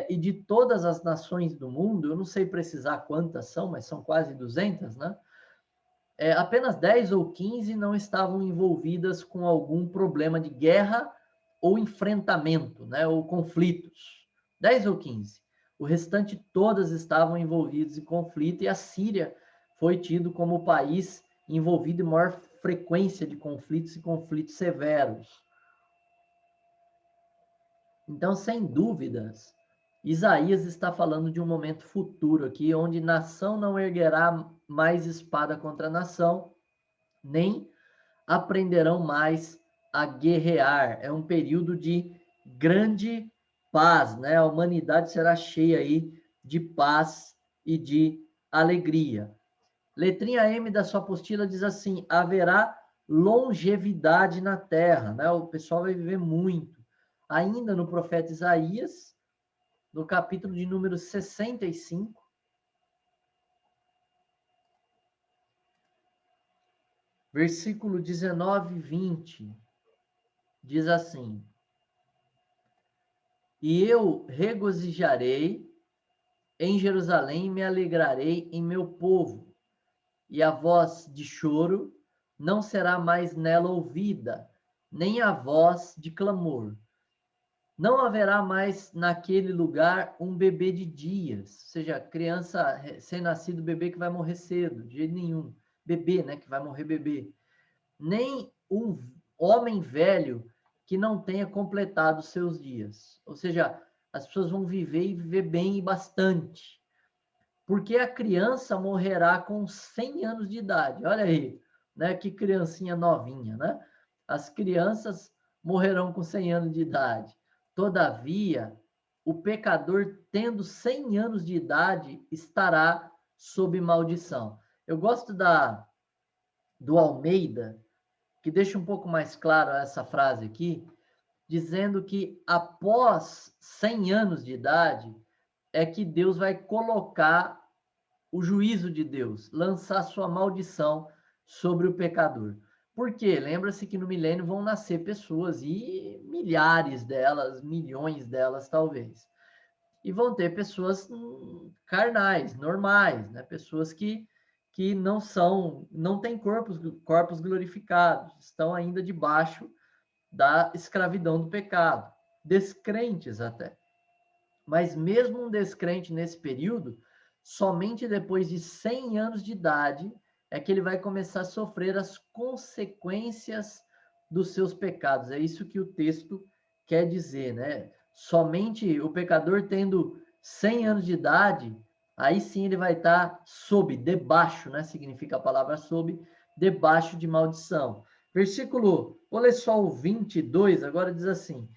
e de todas as nações do mundo, eu não sei precisar quantas são, mas são quase 200, né? Apenas 10 ou 15 não estavam envolvidas com algum problema de guerra ou enfrentamento, né? Ou conflitos. 10 ou 15. O restante todas estavam envolvidas em conflito e a Síria foi tido como o país envolvido em maior frequência de conflitos e conflitos severos. Então, sem dúvidas, Isaías está falando de um momento futuro aqui, onde nação não erguerá mais espada contra nação, nem aprenderão mais a guerrear. É um período de grande paz, né? A humanidade será cheia aí de paz e de alegria. Letrinha M da sua apostila diz assim: haverá longevidade na terra, né? O pessoal vai viver muito. Ainda no profeta Isaías, no capítulo de número 65, versículo 19 e 20, diz assim: e eu regozijarei em Jerusalém e me alegrarei em meu povo, e a voz de choro não será mais nela ouvida, nem a voz de clamor. Não haverá mais naquele lugar um bebê de dias, ou seja, criança recém-nascido, bebê que vai morrer cedo, de jeito nenhum. Bebê, né, que vai morrer bebê. Nem um homem velho que não tenha completado seus dias. Ou seja, as pessoas vão viver e viver bem e bastante. Porque a criança morrerá com 100 anos de idade. Olha aí, né? Que criancinha novinha, né? As crianças morrerão com 100 anos de idade. Todavia, o pecador, tendo 100 anos de idade, estará sob maldição. Eu gosto do Almeida, que deixa um pouco mais claro essa frase aqui, dizendo que após 100 anos de idade é que Deus vai colocar o juízo de Deus, lançar sua maldição sobre o pecador. Por quê? Lembra-se que no milênio vão nascer pessoas, e milhares delas, milhões delas talvez. E vão ter pessoas carnais, normais, né? Pessoas que não têm corpos glorificados, estão ainda debaixo da escravidão do pecado, descrentes até. Mas mesmo um descrente nesse período, somente depois de 100 anos de idade é que ele vai começar a sofrer as consequências dos seus pecados. É isso que o texto quer dizer, né? Somente o pecador tendo 100 anos de idade, aí sim ele vai estar debaixo, né? Significa a palavra sob, debaixo de maldição. Versículo, vou ler só o 22, agora diz assim: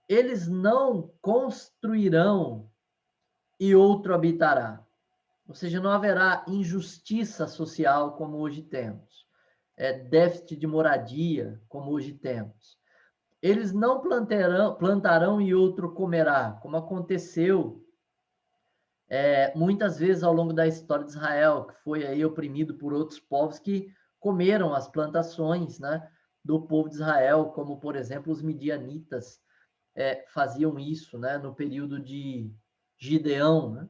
eles não construirão e outro habitará. Ou seja, não haverá injustiça social como hoje temos, déficit de moradia como hoje temos. Eles não plantarão e outro comerá, como aconteceu muitas vezes ao longo da história de Israel, que foi aí oprimido por outros povos que comeram as plantações, né, do povo de Israel, como, por exemplo, os midianitas faziam isso, né, no período de Gideão, né?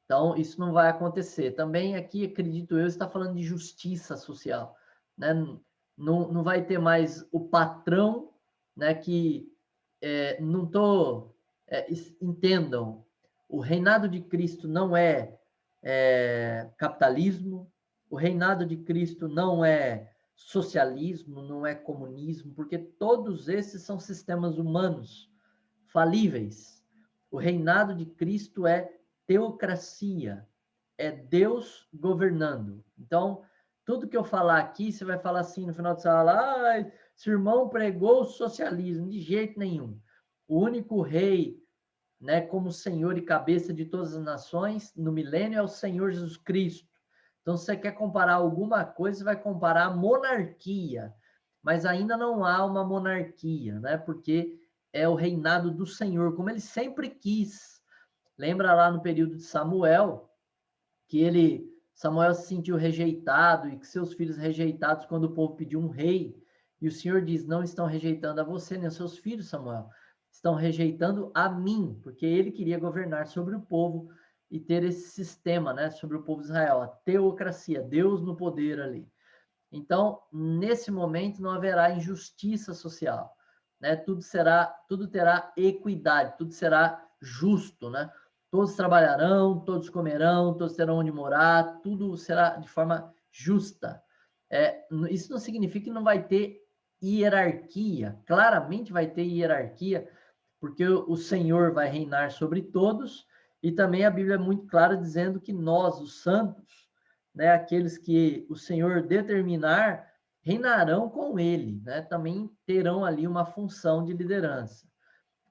Então, isso não vai acontecer. Também aqui, acredito eu, está falando de justiça social, né? Não vai ter mais o patrão, né, que não estou... entendam, o reinado de Cristo não é capitalismo, o reinado de Cristo não é socialismo, não é comunismo, porque todos esses são sistemas humanos falíveis. O reinado de Cristo é teocracia, é Deus governando. Então, tudo que eu falar aqui, você vai falar assim no final de sala: ah, esse irmão pregou o socialismo. De jeito nenhum. O único rei, né, como Senhor e cabeça de todas as nações, no milênio, é o Senhor Jesus Cristo. Então, se você quer comparar alguma coisa, você vai comparar a monarquia, mas ainda não há uma monarquia, né? Porque é o reinado do Senhor, como ele sempre quis. Lembra lá no período de Samuel, que Samuel se sentiu rejeitado e que seus filhos rejeitados quando o povo pediu um rei. E o Senhor diz: não estão rejeitando a você nem os seus filhos, Samuel. Estão rejeitando a mim, porque ele queria governar sobre o povo e ter esse sistema, né, sobre o povo de Israel, a teocracia, Deus no poder ali. Então, nesse momento não haverá injustiça social, né? Tudo terá equidade, tudo será justo, né? Todos trabalharão, todos comerão, todos terão onde morar, tudo será de forma justa. Isso não significa que não vai ter hierarquia, claramente vai ter hierarquia, porque o Senhor vai reinar sobre todos, e também a Bíblia é muito clara dizendo que nós, os santos, né, aqueles que o Senhor determinar, reinarão com ele, né? Também terão ali uma função de liderança.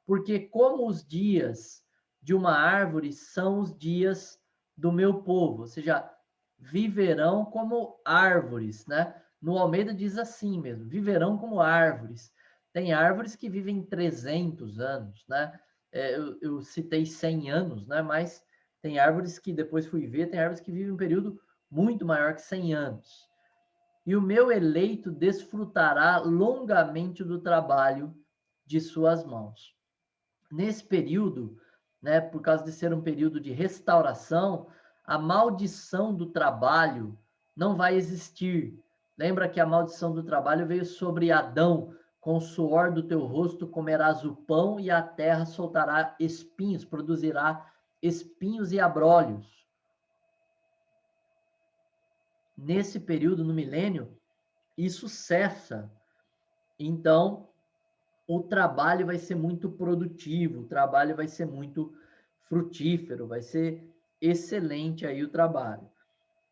Porque como os dias de uma árvore são os dias do meu povo, ou seja, viverão como árvores, né? No Almeida diz assim mesmo, viverão como árvores. Tem árvores que vivem 300 anos, né? Eu citei 100 anos, né? Mas tem árvores que depois fui ver, tem árvores que vivem um período muito maior que 100 anos. E o meu eleito desfrutará longamente do trabalho de suas mãos. Nesse período, né, por causa de ser um período de restauração, a maldição do trabalho não vai existir. Lembra que a maldição do trabalho veio sobre Adão: com o suor do teu rosto comerás o pão e a terra soltará espinhos, produzirá espinhos e abrolhos. Nesse período, no milênio, isso cessa. Então, o trabalho vai ser muito produtivo, o trabalho vai ser muito frutífero, vai ser excelente aí o trabalho.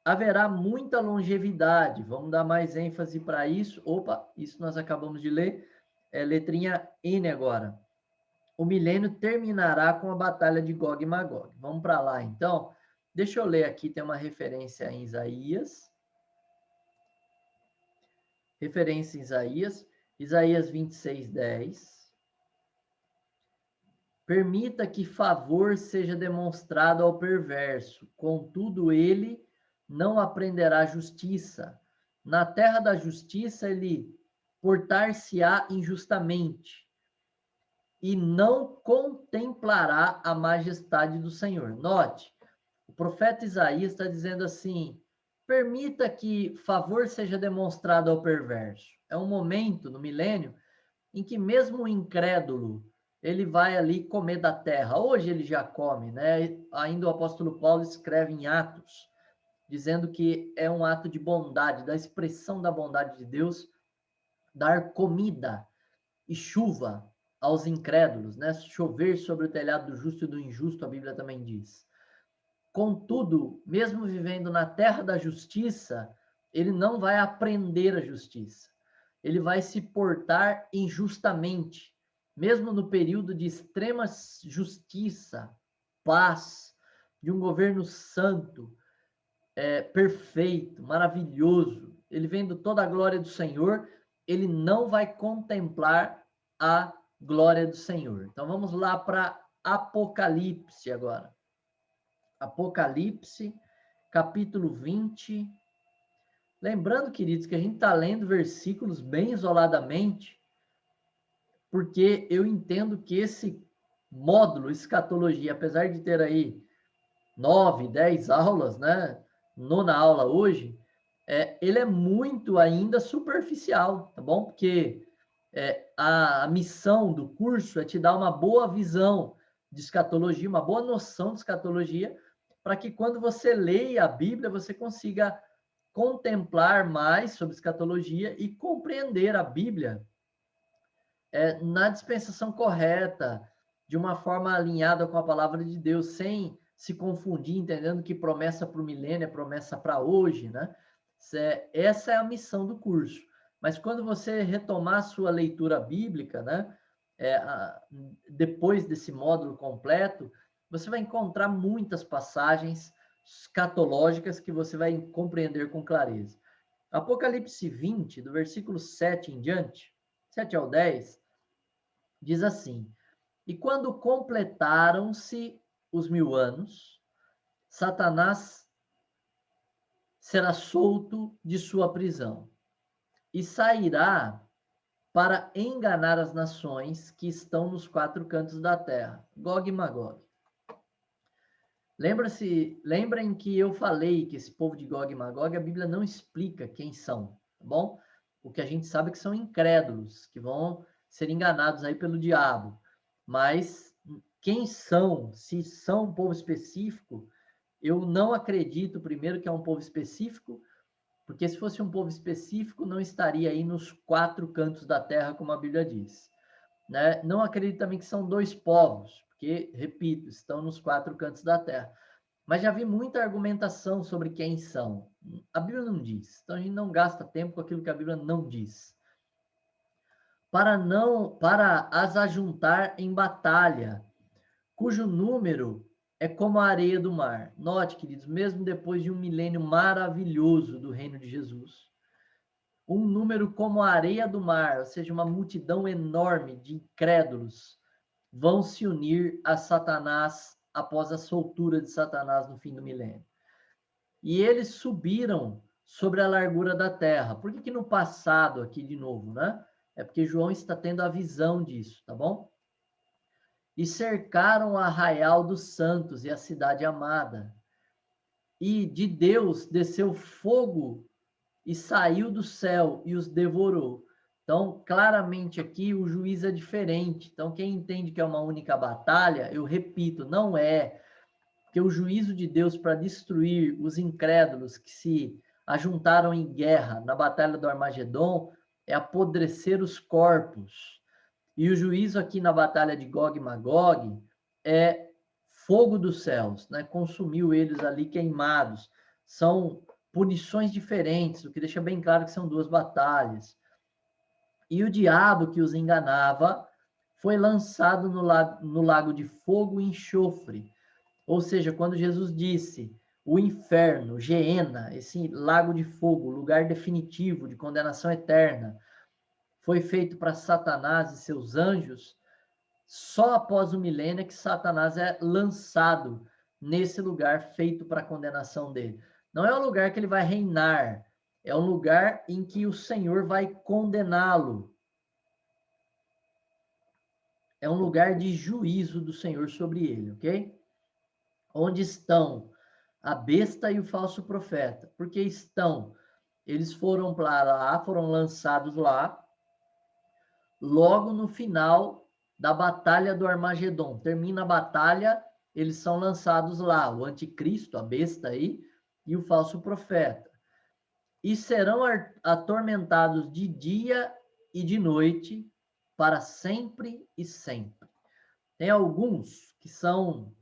Haverá muita longevidade, vamos dar mais ênfase para isso. Opa, isso nós acabamos de ler, letrinha N agora. O milênio terminará com a batalha de Gog e Magog. Vamos para lá, então. Deixa eu ler aqui, tem uma referência em Isaías. Referência em Isaías, Isaías 26, 10. Permita que favor seja demonstrado ao perverso, contudo ele não aprenderá justiça. Na terra da justiça ele portar-se-á injustamente e não contemplará a majestade do Senhor. Note, o profeta Isaías está dizendo assim: permita que favor seja demonstrado ao perverso. É um momento no milênio em que mesmo o incrédulo ele vai ali comer da terra. Hoje ele já come, né? Ainda o apóstolo Paulo escreve em Atos, dizendo que é um ato de bondade, da expressão da bondade de Deus, dar comida e chuva aos incrédulos, né? Chover sobre o telhado do justo e do injusto, a Bíblia também diz. Contudo, mesmo vivendo na terra da justiça, ele não vai aprender a justiça. Ele vai se portar injustamente, mesmo no período de extrema justiça, paz, de um governo santo, perfeito, maravilhoso. Ele vendo toda a glória do Senhor, ele não vai contemplar a glória do Senhor. Então vamos lá para Apocalipse agora. Apocalipse, capítulo 20. Lembrando, queridos, que a gente está lendo versículos bem isoladamente, porque eu entendo que esse módulo escatologia, apesar de ter aí 9, 10 aulas, né? Nona aula hoje, ele é muito ainda superficial, tá bom? Porque a missão do curso é te dar uma boa visão de escatologia, uma boa noção de escatologia, para que quando você leia a Bíblia, você consiga contemplar mais sobre escatologia e compreender a Bíblia na dispensação correta, de uma forma alinhada com a palavra de Deus, sem se confundir, entendendo que promessa para o milênio é promessa para hoje, né? Essa é a missão do curso. Mas quando você retomar a sua leitura bíblica, né? Depois desse módulo completo, você vai encontrar muitas passagens escatológicas que você vai compreender com clareza. Apocalipse 20, do versículo 7 em diante, 7 ao 10, diz assim: E quando completaram-se os 1000 anos, Satanás será solto de sua prisão e sairá para enganar as nações que estão nos 4 cantos da terra, Gog e Magog. Lembrem que eu falei que esse povo de Gog e Magog, a Bíblia não explica quem são, tá bom? O que a gente sabe é que são incrédulos, que vão ser enganados aí pelo diabo. Mas quem são, se são um povo específico, eu não acredito, primeiro, que é um povo específico, porque se fosse um povo específico, não estaria aí nos 4 cantos da terra, como a Bíblia diz. Né? Não acredito também que são 2 povos, porque, repito, estão nos 4 cantos da terra. Mas já vi muita argumentação sobre quem são. A Bíblia não diz. Então a gente não gasta tempo com aquilo que a Bíblia não diz. Para as ajuntar em batalha, cujo número é como a areia do mar. Note, queridos, mesmo depois de um milênio maravilhoso do reino de Jesus, um número como a areia do mar, ou seja, uma multidão enorme de incrédulos, vão se unir a Satanás após a soltura de Satanás no fim do milênio. E eles subiram sobre a largura da terra. Por que no passado aqui de novo, né? É porque João está tendo a visão disso, tá bom? E cercaram o arraial dos santos e a cidade amada. E de Deus desceu fogo e saiu do céu e os devorou. Então, claramente aqui o juiz é diferente. Então, quem entende que é uma única batalha, eu repito, não é. Porque o juízo de Deus para destruir os incrédulos que se ajuntaram em guerra na batalha do Armagedon é apodrecer os corpos. E o juízo aqui na batalha de Gog e Magog é fogo dos céus, né? Consumiu eles ali queimados. São punições diferentes, o que deixa bem claro que são 2 batalhas. E o diabo que os enganava foi lançado no lago de fogo e enxofre. Ou seja, quando Jesus disse o inferno, Geena, esse lago de fogo, lugar definitivo de condenação eterna, foi feito para Satanás e seus anjos, só após o milênio é que Satanás é lançado nesse lugar feito para a condenação dele. Não é um lugar que ele vai reinar, é um lugar em que o Senhor vai condená-lo. É um lugar de juízo do Senhor sobre ele, ok? Onde estão a besta e o falso profeta? Porque eles foram para lá, foram lançados lá, logo no final da batalha do Armagedon. Termina a batalha, eles são lançados lá, o anticristo, a besta aí, e o falso profeta. E serão atormentados de dia e de noite, para sempre e sempre. Tem alguns que são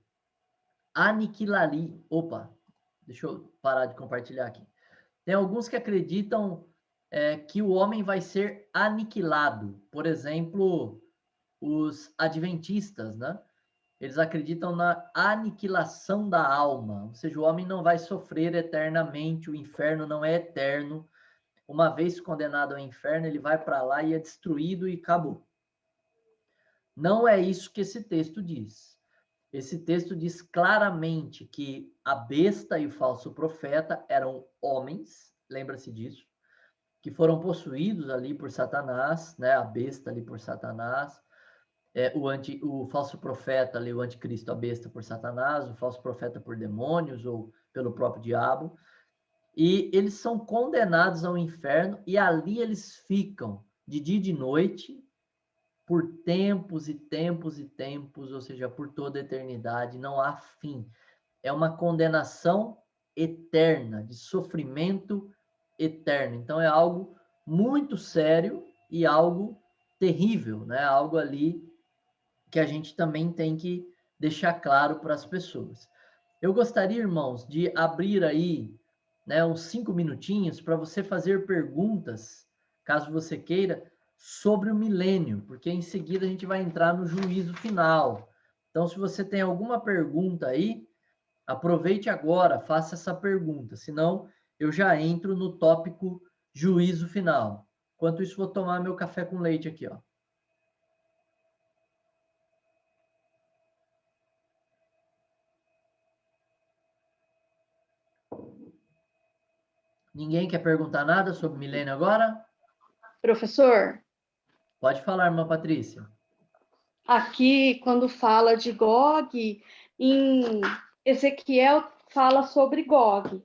aniquilari. Opa, deixa eu parar de compartilhar aqui. Tem alguns que acreditam que o homem vai ser aniquilado. Por exemplo, os adventistas, né? Eles acreditam na aniquilação da alma, ou seja, o homem não vai sofrer eternamente, o inferno não é eterno. Uma vez condenado ao inferno, ele vai para lá e é destruído e acabou. Não é isso que esse texto diz. Esse texto diz claramente que a besta e o falso profeta eram homens, lembra-se disso, que foram possuídos ali por Satanás, né? A besta ali por Satanás, o falso profeta ali, o anticristo, a besta por Satanás, o falso profeta por demônios ou pelo próprio diabo. E eles são condenados ao inferno e ali eles ficam de dia e de noite por tempos e tempos e tempos, ou seja, por toda a eternidade, não há fim. É uma condenação eterna, de sofrimento eterno. Então é algo muito sério e algo terrível, né? Algo ali que a gente também tem que deixar claro para as pessoas. Eu gostaria, irmãos, de abrir aí, né, uns 5 minutinhos para você fazer perguntas, caso você queira, sobre o milênio, porque em seguida a gente vai entrar no juízo final. Então, se você tem alguma pergunta aí, Aproveite agora, faça essa pergunta, senão eu já entro no tópico juízo final. Enquanto isso, vou tomar meu café com leite aqui, ó. Ninguém quer perguntar nada sobre milênio agora? Professor, Pode falar, irmã Patrícia. aqui quando fala de Gog, em Ezequiel fala sobre Gog,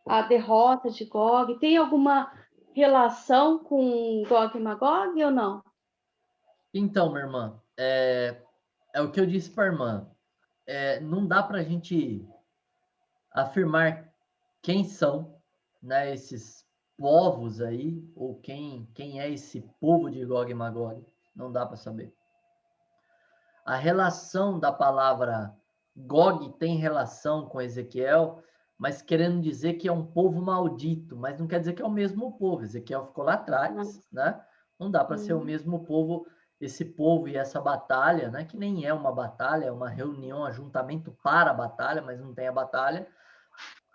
a derrota de Gog. Tem alguma relação com Gog e Magog ou não? Então, minha irmã, é o que eu disse para a irmã. Não dá para a gente afirmar quem são, né, esses povos aí, ou quem é esse povo de Gog e Magog. Não dá para saber. A relação da palavra Gog tem relação com Ezequiel, mas querendo dizer que é um povo maldito, mas não quer dizer que é o mesmo povo. Ezequiel ficou lá atrás, né? Não dá para ser o mesmo povo, esse povo e essa batalha, né? Que nem é uma batalha, é uma reunião, um ajuntamento para a batalha, mas não tem a batalha.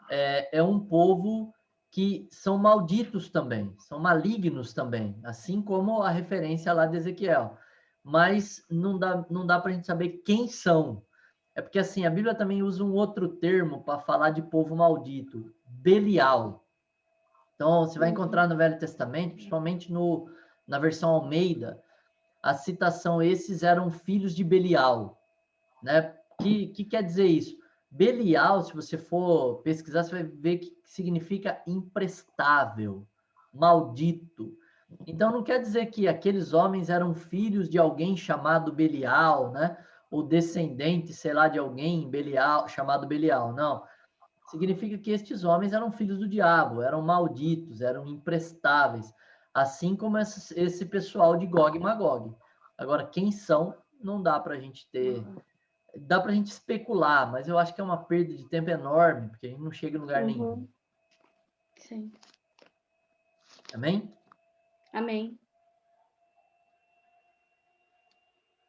É um povo que são malditos também, são malignos também, assim como a referência lá de Ezequiel. Mas não dá para a gente saber quem são. É porque assim, a Bíblia também usa um outro termo para falar de povo maldito, Belial. Então, você vai encontrar no Velho Testamento, principalmente na versão Almeida, a citação: esses eram filhos de Belial, né? Que quer dizer isso? Belial, se você for pesquisar, você vai ver que significa imprestável, maldito. Então não quer dizer que aqueles homens eram filhos de alguém chamado Belial, né? Ou descendente, sei lá, de alguém Belial, chamado Belial. Não. Significa que estes homens eram filhos do diabo, eram malditos, eram imprestáveis, assim como esse pessoal de Gog e Magog. Agora, quem são, não dá para a gente ter. Dá para a gente especular, mas eu acho que é uma perda de tempo enorme, porque a gente não chega em lugar nenhum. Sim. Amém? Amém.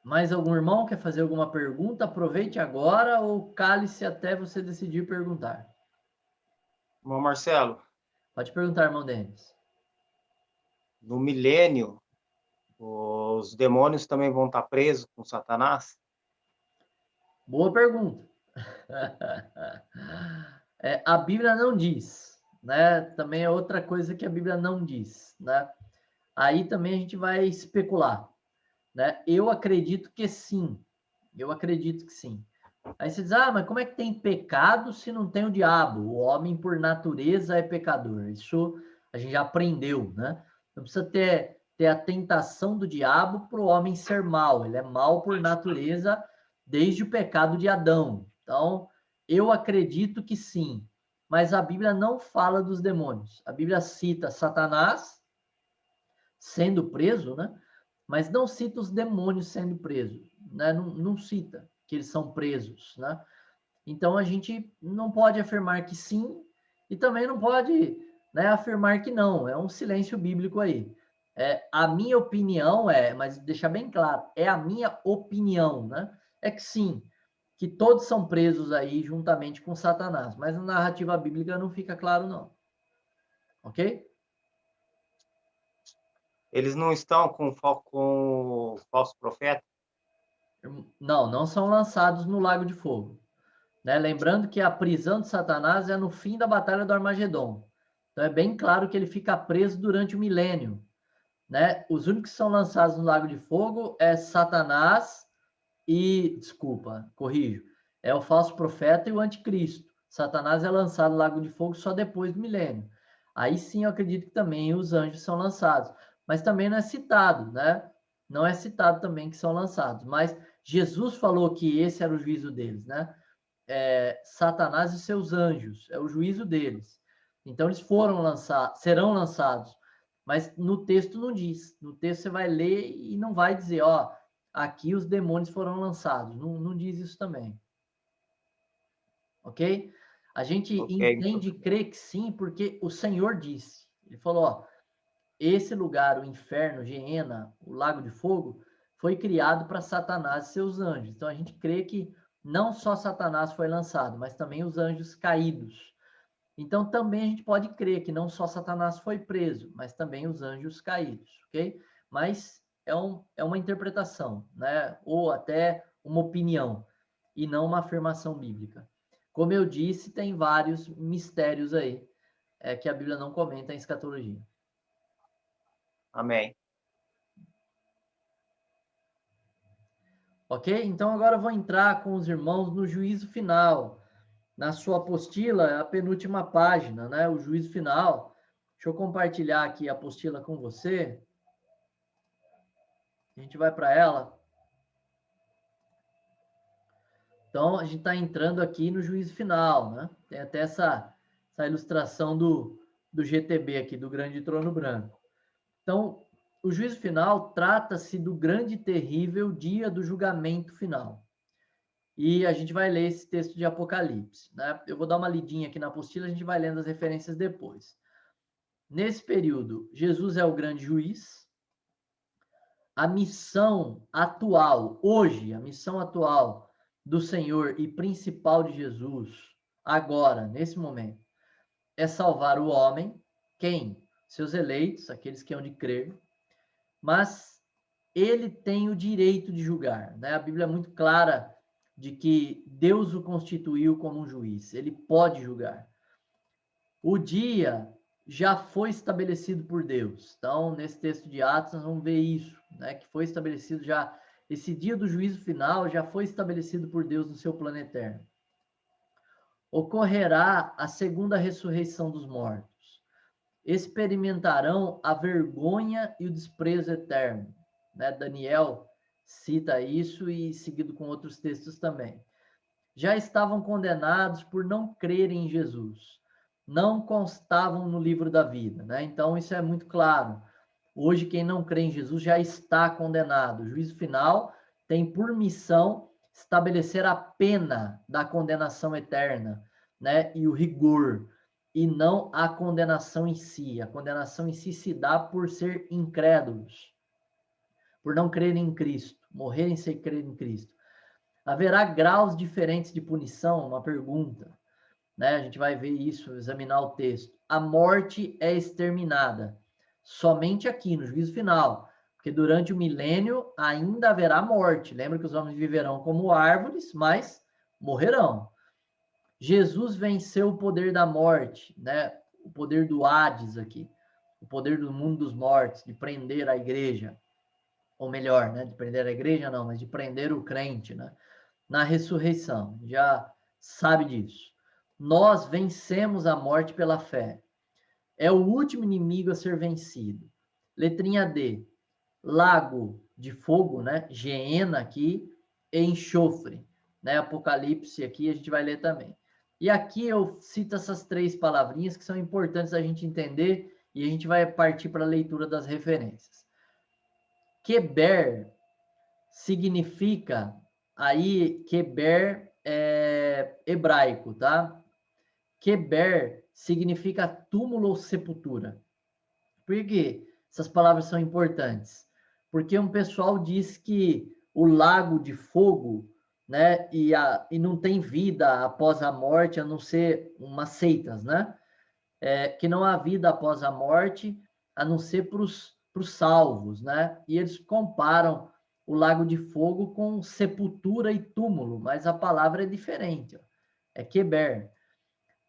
Mais algum irmão quer fazer alguma pergunta? Aproveite agora ou cale-se até você decidir perguntar. Irmão Marcelo, Pode perguntar, irmão Denis. no milênio, os demônios também vão estar presos com Satanás? Boa pergunta. A Bíblia não diz, né? Também é outra coisa que a Bíblia não diz, né? Aí também a gente vai especular, né? Eu acredito que sim. Eu acredito que sim. Aí você diz, mas como é que tem pecado se não tem o diabo? O homem, por natureza, é pecador. Isso a gente já aprendeu, né? Não precisa ter a tentação do diabo para o homem ser mau. Ele é mau por natureza desde o pecado de Adão. Então, eu acredito que sim. Mas a Bíblia não fala dos demônios. A Bíblia cita Satanás sendo preso, né? Mas não cita os demônios sendo presos, né? Não cita que eles são presos, né? Então a gente não pode afirmar que sim e também não pode, né, afirmar que não. É um silêncio bíblico aí. A minha opinião mas deixar bem claro, é a minha opinião, né? É que sim, que todos são presos aí juntamente com Satanás, mas na narrativa bíblica não fica claro não. Ok? Eles não estão com o falso profeta? Não são lançados no Lago de Fogo. Né? Lembrando que a prisão de Satanás é no fim da Batalha do Armagedon. Então é bem claro que ele fica preso durante o milênio. Né? Os únicos que são lançados no Lago de Fogo é Satanás desculpa, corrijo, é o falso profeta e o anticristo. Satanás é lançado no Lago de Fogo só depois do milênio. Aí sim eu acredito que também os anjos são lançados. Mas também não é citado, né? Não é citado também que são lançados. Mas Jesus falou que esse era o juízo deles, né? Satanás e seus anjos, é o juízo deles. Então eles foram lançados, serão lançados, mas no texto não diz. No texto você vai ler e não vai dizer, aqui os demônios foram lançados. Não diz isso também. Ok? A gente entende e crê que sim, porque o Senhor disse. Ele falou, esse lugar, o inferno, Geena, o lago de fogo, foi criado para Satanás e seus anjos. Então a gente crê que não só Satanás foi lançado, mas também os anjos caídos. Então, também a gente pode crer que não só Satanás foi preso, mas também os anjos caídos, ok? Mas é uma interpretação, né? Ou até uma opinião, e não uma afirmação bíblica. Como eu disse, tem vários mistérios aí que a Bíblia não comenta em escatologia. Amém. Ok? Então, agora eu vou entrar com os irmãos no juízo final. Na sua apostila, é a penúltima página, né? O juízo final. Deixa eu compartilhar aqui a apostila com você. A gente vai para ela. Então, a gente está entrando aqui no juízo final, né? Tem até essa ilustração do GTB aqui, do Grande Trono Branco. Então, o juízo final trata-se do grande e terrível dia do julgamento final. E a gente vai ler esse texto de Apocalipse, né? Eu vou dar uma lidinha aqui na apostila, a gente vai lendo as referências depois. Nesse período, Jesus é o grande juiz. A missão atual, hoje, a missão atual do Senhor e principal de Jesus, agora, nesse momento, é salvar o homem. Quem? Seus eleitos, aqueles que hão de crer. Mas ele tem o direito de julgar, né? A Bíblia é muito clara de que Deus o constituiu como um juiz. Ele pode julgar. O dia já foi estabelecido por Deus. Então, nesse texto de Atos, nós vamos ver isso, né? Que foi estabelecido já, esse dia do juízo final já foi estabelecido por Deus no seu plano eterno. Ocorrerá a segunda ressurreição dos mortos. Experimentarão a vergonha e o desprezo eterno, né? Daniel cita isso e seguido com outros textos também. Já estavam condenados por não crerem em Jesus. Não constavam no livro da vida, né? Então, isso é muito claro. Hoje, quem não crê em Jesus já está condenado. O juízo final tem por missão estabelecer a pena da condenação eterna, né? E o rigor, e não a condenação em si. A condenação em si se dá por ser incrédulos, por não crerem em Cristo, morrerem sem crer em Cristo. Haverá graus diferentes de punição? Uma pergunta, né? A gente vai ver isso, examinar o texto. A morte é exterminada somente aqui, no juízo final, porque durante o milênio ainda haverá morte. Lembra que os homens viverão como árvores, mas morrerão. Jesus venceu o poder da morte, né? O poder do Hades aqui, o poder do mundo dos mortos, de prender a igreja, ou melhor, né? De prender a igreja não, mas de prender o crente, né? Na ressurreição, já sabe disso. Nós vencemos a morte pela fé. É o último inimigo a ser vencido. Letrinha D, lago de fogo, né? Geena aqui, e enxofre, né? Apocalipse aqui a gente vai ler também. E aqui eu cito essas três palavrinhas que são importantes a gente entender e a gente vai partir para a leitura das referências. Keber significa, aí Keber é hebraico, tá? Keber significa túmulo ou sepultura. Por que essas palavras são importantes? Porque um pessoal diz que o lago de fogo, né, e não tem vida após a morte, a não ser umas seitas, né? Que não há vida após a morte, a não ser para os salvos, né? E eles comparam o lago de fogo com sepultura e túmulo, mas a palavra é diferente, ó. É Keber.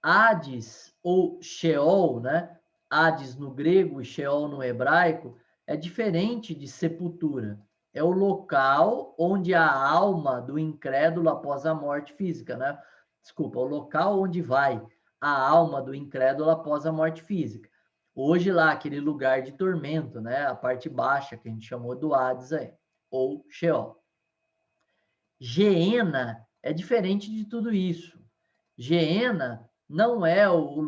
Hades ou Sheol, né? Hades no grego e Sheol no hebraico, é diferente de sepultura. É o local onde a alma do incrédulo após a morte física, né? Desculpa, o local onde vai a alma do incrédulo após a morte física. Hoje lá, aquele lugar de tormento, né? A parte baixa que a gente chamou do Hades aí, ou Sheol. Geena é diferente de tudo isso. Geena não é o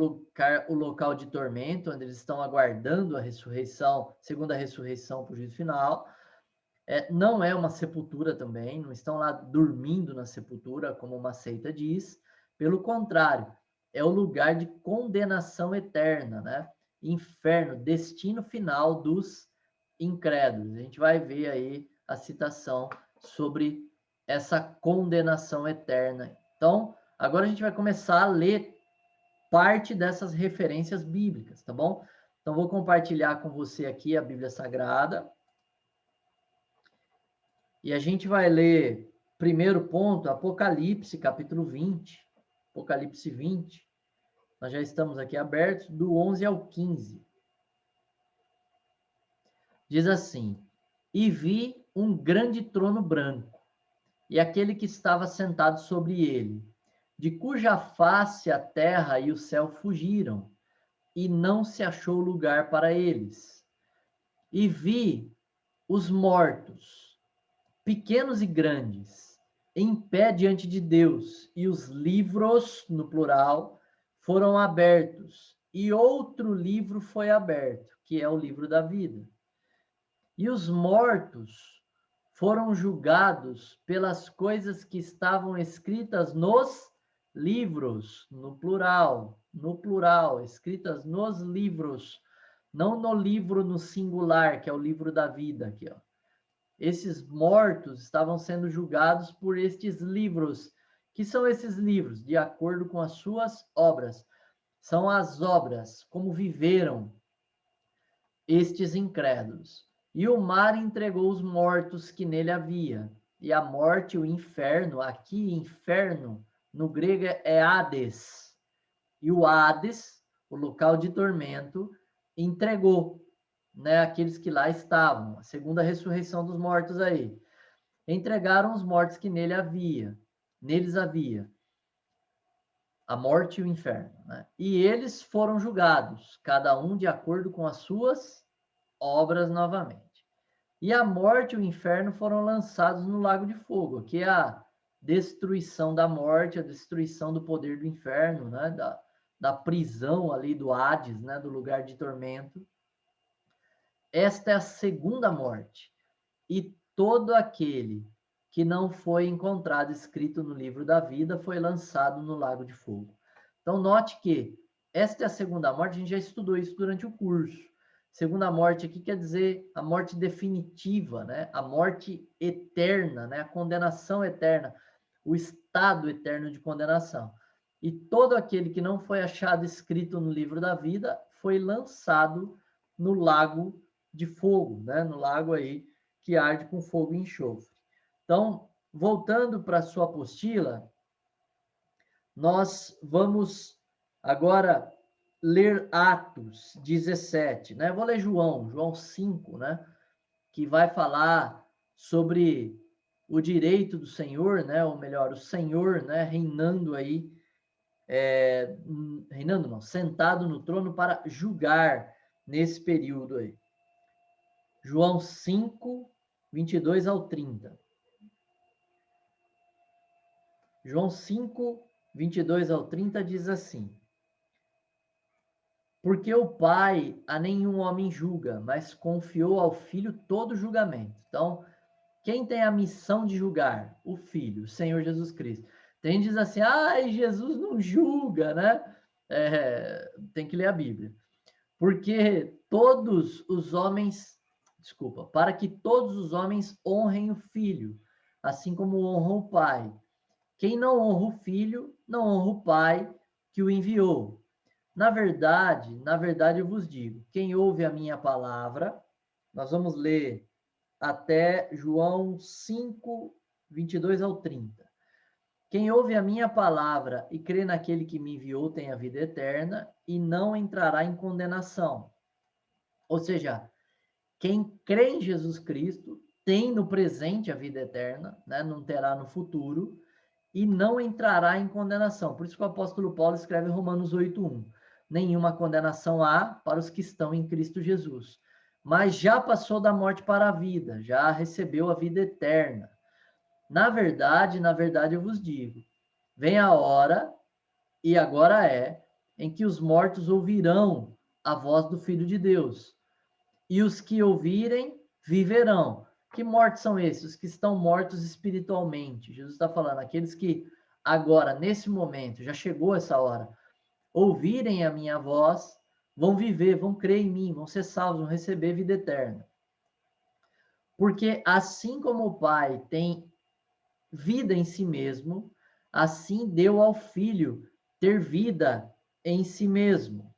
local de tormento, onde eles estão aguardando a ressurreição, segunda ressurreição para o juízo final. Não é uma sepultura também, não estão lá dormindo na sepultura, como uma seita diz. Pelo contrário, é o lugar de condenação eterna, né? Inferno, destino final dos incrédulos. A gente vai ver aí a citação sobre essa condenação eterna. Então, agora a gente vai começar a ler parte dessas referências bíblicas, tá bom? Então, vou compartilhar com você aqui a Bíblia Sagrada. E a gente vai ler, primeiro ponto, Apocalipse, capítulo 20. Apocalipse 20. Nós já estamos aqui abertos, do 11 ao 15. Diz assim: E vi um grande trono branco, e aquele que estava sentado sobre ele, de cuja face a terra e o céu fugiram, e não se achou lugar para eles. E vi os mortos, pequenos e grandes, em pé diante de Deus, e os livros, no plural, foram abertos, e outro livro foi aberto, que é o livro da vida. E os mortos foram julgados pelas coisas que estavam escritas nos livros, no plural, escritas nos livros, não no livro no singular, que é o livro da vida aqui, ó. Esses mortos estavam sendo julgados por estes livros. Que são esses livros? De acordo com as suas obras. São as obras, como viveram estes incrédulos. E o mar entregou os mortos que nele havia. E a morte, o inferno, aqui inferno, no grego é Hades. E o Hades, o local de tormento, entregou, né, aqueles que lá estavam. A segunda ressurreição dos mortos aí. Entregaram os mortos que neles havia. A morte e o inferno, né? E eles foram julgados, cada um de acordo com as suas obras novamente. E a morte e o inferno foram lançados no lago de fogo, que é a destruição da morte, a destruição do poder do inferno, né? Da prisão ali do Hades, né? Do lugar de tormento. Esta é a segunda morte. E todo aquele que não foi encontrado escrito no livro da vida foi lançado no lago de fogo. Então, note que esta é a segunda morte, a gente já estudou isso durante o curso. Segunda morte aqui quer dizer a morte definitiva, né? A morte eterna, né? A condenação eterna, o estado eterno de condenação. E todo aquele que não foi achado escrito no livro da vida foi lançado no lago de fogo, né? No lago aí que arde com fogo e enxofre. Então, voltando para a sua apostila, nós vamos agora ler Atos 17, né? Vou ler João 5, né? Que vai falar sobre o direito do Senhor, né? Ou melhor, o Senhor, né? Reinando aí, reinando não, sentado no trono para julgar nesse período aí. João 5, 22 ao 30. João 5, 22 ao 30 diz assim: Porque o Pai a nenhum homem julga, mas confiou ao Filho todo julgamento. Então, quem tem a missão de julgar? O Filho, o Senhor Jesus Cristo. Tem gente que diz assim, Jesus não julga, né? Tem que ler a Bíblia. Porque todos os homens, para que todos os homens honrem o Filho, assim como honram o Pai. Quem não honra o Filho, não honra o Pai que o enviou. Na verdade eu vos digo, quem ouve a minha palavra, nós vamos ler até João 5, 22 ao 30. Quem ouve a minha palavra e crê naquele que me enviou tem a vida eterna e não entrará em condenação. Ou seja, quem crê em Jesus Cristo tem no presente a vida eterna, né? Não terá no futuro, e não entrará em condenação. Por isso que o apóstolo Paulo escreve em Romanos 8:1. Nenhuma condenação há para os que estão em Cristo Jesus. Mas já passou da morte para a vida, já recebeu a vida eterna. Na verdade eu vos digo, vem a hora, e agora é, em que os mortos ouvirão a voz do Filho de Deus. E os que ouvirem, viverão. Que mortos são esses? Os que estão mortos espiritualmente. Jesus está falando, aqueles que agora, nesse momento, já chegou essa hora, ouvirem a minha voz, vão viver, vão crer em mim, vão ser salvos, vão receber vida eterna. Porque assim como o Pai tem vida em si mesmo, assim deu ao Filho ter vida em si mesmo.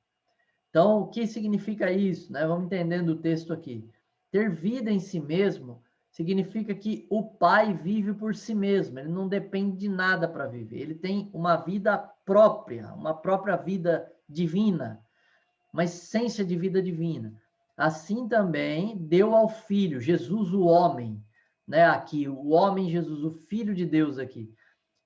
Então, o que significa isso, né? Vamos entendendo o texto aqui. Ter vida em si mesmo significa que o Pai vive por si mesmo, ele não depende de nada para viver, ele tem uma vida própria, uma própria vida divina, uma essência de vida divina. Assim também deu ao Filho, Jesus o homem, né? Aqui, o homem Jesus, o Filho de Deus aqui,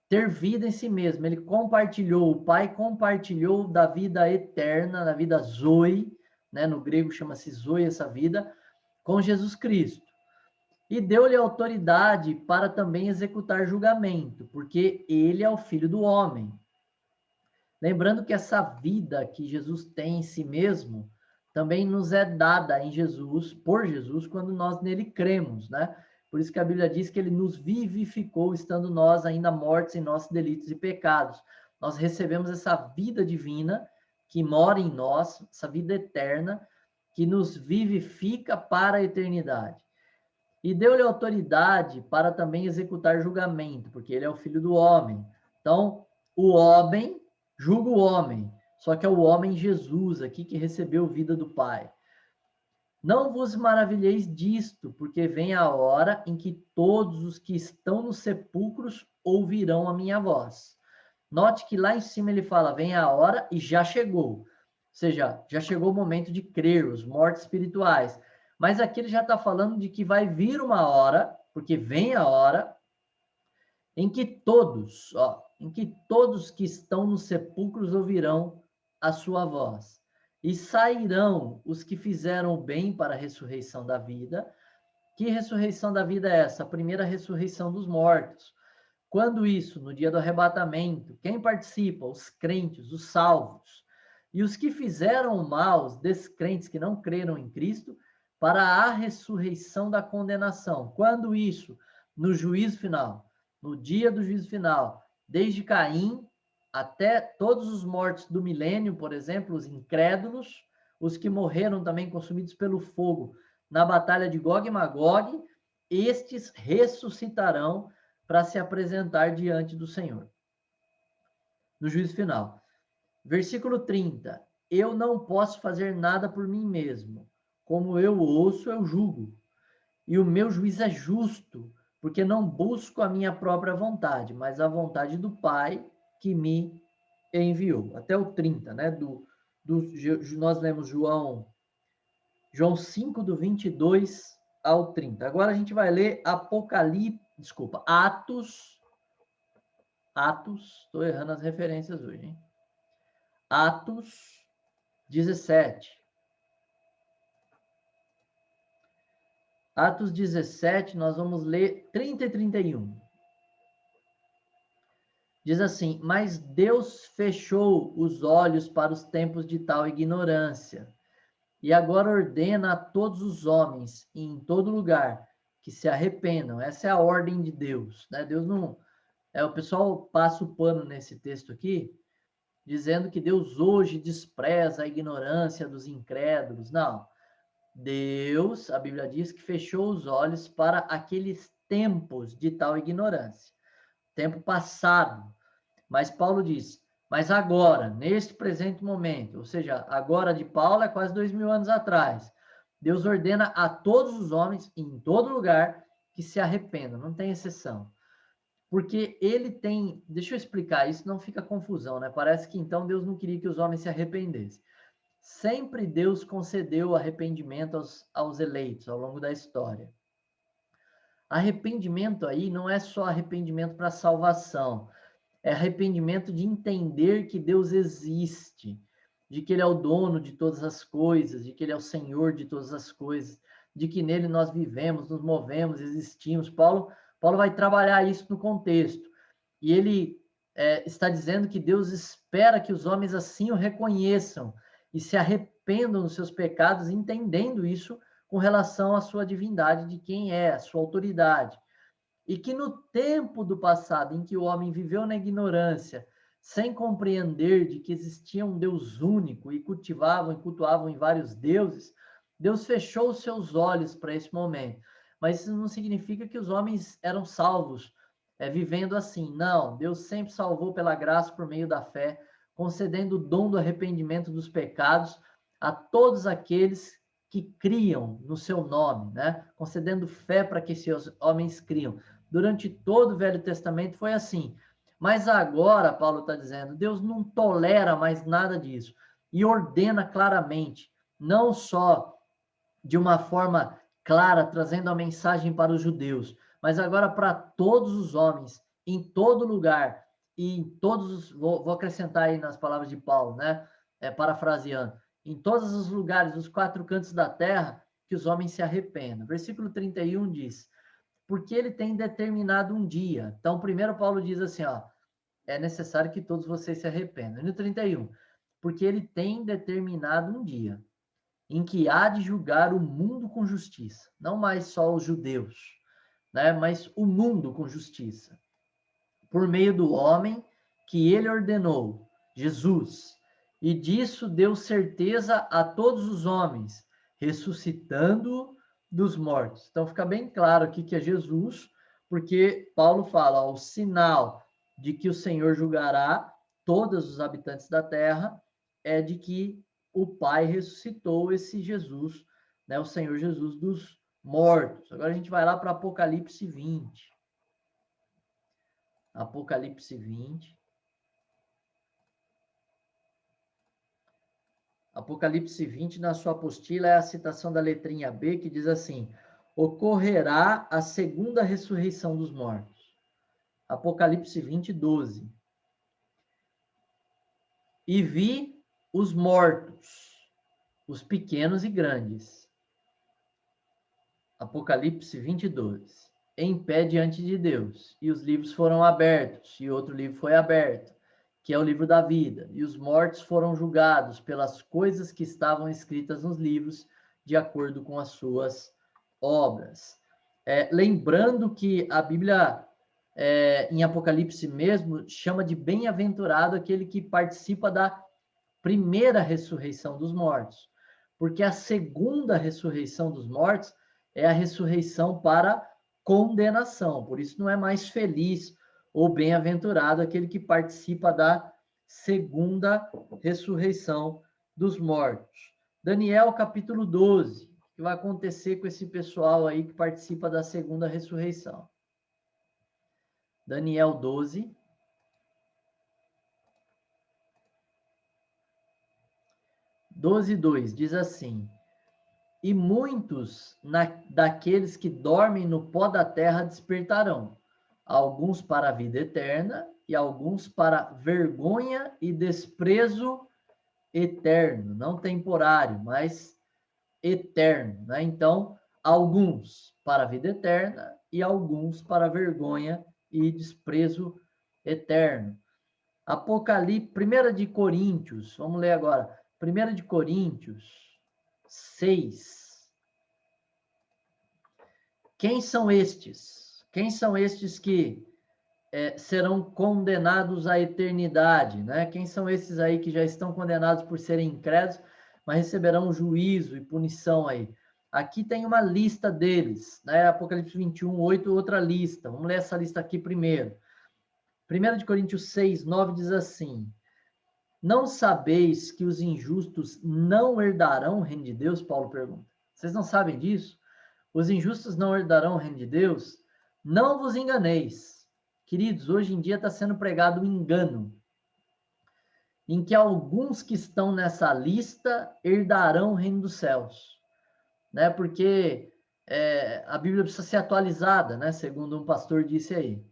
ter vida em si mesmo. Ele compartilhou, o Pai compartilhou da vida eterna, da vida Zoe, né? No grego chama-se Zoe essa vida, com Jesus Cristo. E deu-lhe autoridade para também executar julgamento, porque ele é o Filho do homem. Lembrando que essa vida que Jesus tem em si mesmo também nos é dada em Jesus, por Jesus, quando nós nele cremos, né? Por isso que a Bíblia diz que ele nos vivificou, estando nós ainda mortos em nossos delitos e pecados. Nós recebemos essa vida divina que mora em nós, essa vida eterna, que nos vivifica para a eternidade. E deu-lhe autoridade para também executar julgamento, porque ele é o Filho do homem. Então, o homem julga o homem, só que é o homem Jesus aqui que recebeu vida do Pai. Não vos maravilheis disto, porque vem a hora em que todos os que estão nos sepulcros ouvirão a minha voz. Note que lá em cima ele fala, vem a hora e já chegou. Ou seja, já chegou o momento de crer, os mortos espirituais. Mas aqui ele já está falando de que vai vir uma hora, porque vem a hora, em que todos que estão nos sepulcros ouvirão a sua voz. E sairão os que fizeram o bem para a ressurreição da vida. Que ressurreição da vida é essa? A primeira ressurreição dos mortos. Quando isso? No dia do arrebatamento. Quem participa? Os crentes, os salvos. E os que fizeram o mal, os descrentes que não creram em Cristo, para a ressurreição da condenação. Quando isso? No juízo final. No dia do juízo final. Desde Caim até todos os mortos do milênio, por exemplo, os incrédulos, os que morreram também consumidos pelo fogo na batalha de Gog e Magog, estes ressuscitarão para se apresentar diante do Senhor. No juízo final. Versículo 30. Eu não posso fazer nada por mim mesmo. Como eu ouço, eu julgo. E o meu juízo é justo, porque não busco a minha própria vontade, mas a vontade do Pai que me enviou. Até o 30, né? Nós lemos João 5, do 22 ao 30. Agora a gente vai ler Atos, estou errando as referências hoje, hein? Atos 17. Atos 17, nós vamos ler 30 e 31. Diz assim, mas Deus fechou os olhos para os tempos de tal ignorância, e agora ordena a todos os homens, e em todo lugar, que se arrependam. Essa é a ordem de Deus, né? Deus não... o pessoal passa o pano nesse texto aqui, dizendo que Deus hoje despreza a ignorância dos incrédulos. Não. Deus, a Bíblia diz que fechou os olhos para aqueles tempos de tal ignorância. Tempo passado. Mas Paulo diz, mas agora, neste presente momento, ou seja, agora de Paulo é quase 2000 anos atrás, Deus ordena a todos os homens, em todo lugar, que se arrependam, não tem exceção. Porque ele tem, deixa eu explicar, isso não fica confusão, né? Parece que então Deus não queria que os homens se arrependessem. Sempre Deus concedeu arrependimento aos eleitos ao longo da história. Arrependimento aí não é só arrependimento para salvação, é arrependimento de entender que Deus existe, de que Ele é o dono de todas as coisas, de que Ele é o Senhor de todas as coisas, de que nele nós vivemos, nos movemos, existimos. Paulo vai trabalhar isso no contexto. E ele está dizendo que Deus espera que os homens assim o reconheçam e se arrependam dos seus pecados, entendendo isso com relação à sua divindade, de quem é, a sua autoridade. E que no tempo do passado, em que o homem viveu na ignorância, sem compreender de que existia um Deus único e cultivavam e cultuavam em vários deuses, Deus fechou os seus olhos para esse momento. Mas isso não significa que os homens eram salvos vivendo assim. Não, Deus sempre salvou pela graça por meio da fé, concedendo o dom do arrependimento dos pecados a todos aqueles que criam no seu nome, né? Concedendo fé para que esses homens criam. Durante todo o Velho Testamento foi assim. Mas agora, Paulo está dizendo, Deus não tolera mais nada disso. E ordena claramente, não só de uma forma clara, trazendo a mensagem para os judeus, mas agora para todos os homens, em todo lugar, e em todos os, vou acrescentar aí nas palavras de Paulo, né? Parafraseando, em todos os lugares, os 4 cantos da terra, que os homens se arrependam. Versículo 31 diz, porque ele tem determinado um dia. Então, primeiro Paulo diz assim, ó, é necessário que todos vocês se arrependam. E no 31, porque ele tem determinado um dia em que há de julgar o mundo com justiça, não mais só os judeus, né, mas o mundo com justiça, por meio do homem que ele ordenou, Jesus, e disso deu certeza a todos os homens, ressuscitando dos mortos. Então fica bem claro aqui que é Jesus, porque Paulo fala, ó, o sinal de que o Senhor julgará todos os habitantes da terra é de que o Pai ressuscitou esse Jesus, né, o Senhor Jesus dos mortos. Agora a gente vai lá para Apocalipse 20. Apocalipse 20. Apocalipse 20, na sua apostila, é a citação da letrinha B, que diz assim, ocorrerá a segunda ressurreição dos mortos. Apocalipse 20, 12. E vi os mortos, os pequenos e grandes. Apocalipse 22. Em pé diante de Deus. E os livros foram abertos. E outro livro foi aberto, que é o livro da vida. E os mortos foram julgados pelas coisas que estavam escritas nos livros, de acordo com as suas obras. Lembrando que a Bíblia, em Apocalipse mesmo, chama de bem-aventurado aquele que participa da primeira ressurreição dos mortos. Porque a segunda ressurreição dos mortos é a ressurreição para condenação. Por isso não é mais feliz ou bem-aventurado aquele que participa da segunda ressurreição dos mortos. Daniel capítulo 12. O que vai acontecer com esse pessoal aí que participa da segunda ressurreição? Daniel 12. 12:2 diz assim, e muitos daqueles que dormem no pó da terra despertarão, alguns para a vida eterna e alguns para vergonha e desprezo eterno, não temporário, mas eterno, né? Então, alguns para a vida eterna e alguns para vergonha e desprezo eterno. Apocalipse, 1 de Coríntios, vamos ler agora, 1 de Coríntios 6. Quem são estes? Quem são estes que serão condenados à eternidade, né? Quem são esses aí que já estão condenados por serem incrédulos, mas receberão juízo e punição aí? Aqui tem uma lista deles, né? Apocalipse 21, 8, outra lista. Vamos ler essa lista aqui primeiro. 1 de Coríntios 6, 9 diz assim, não sabeis que os injustos não herdarão o reino de Deus? Paulo pergunta. Vocês não sabem disso? Os injustos não herdarão o reino de Deus? Não vos enganeis. Queridos, hoje em dia está sendo pregado um engano, em que alguns que estão nessa lista herdarão o reino dos céus, né? Porque a Bíblia precisa ser atualizada, né? Segundo um pastor disse aí.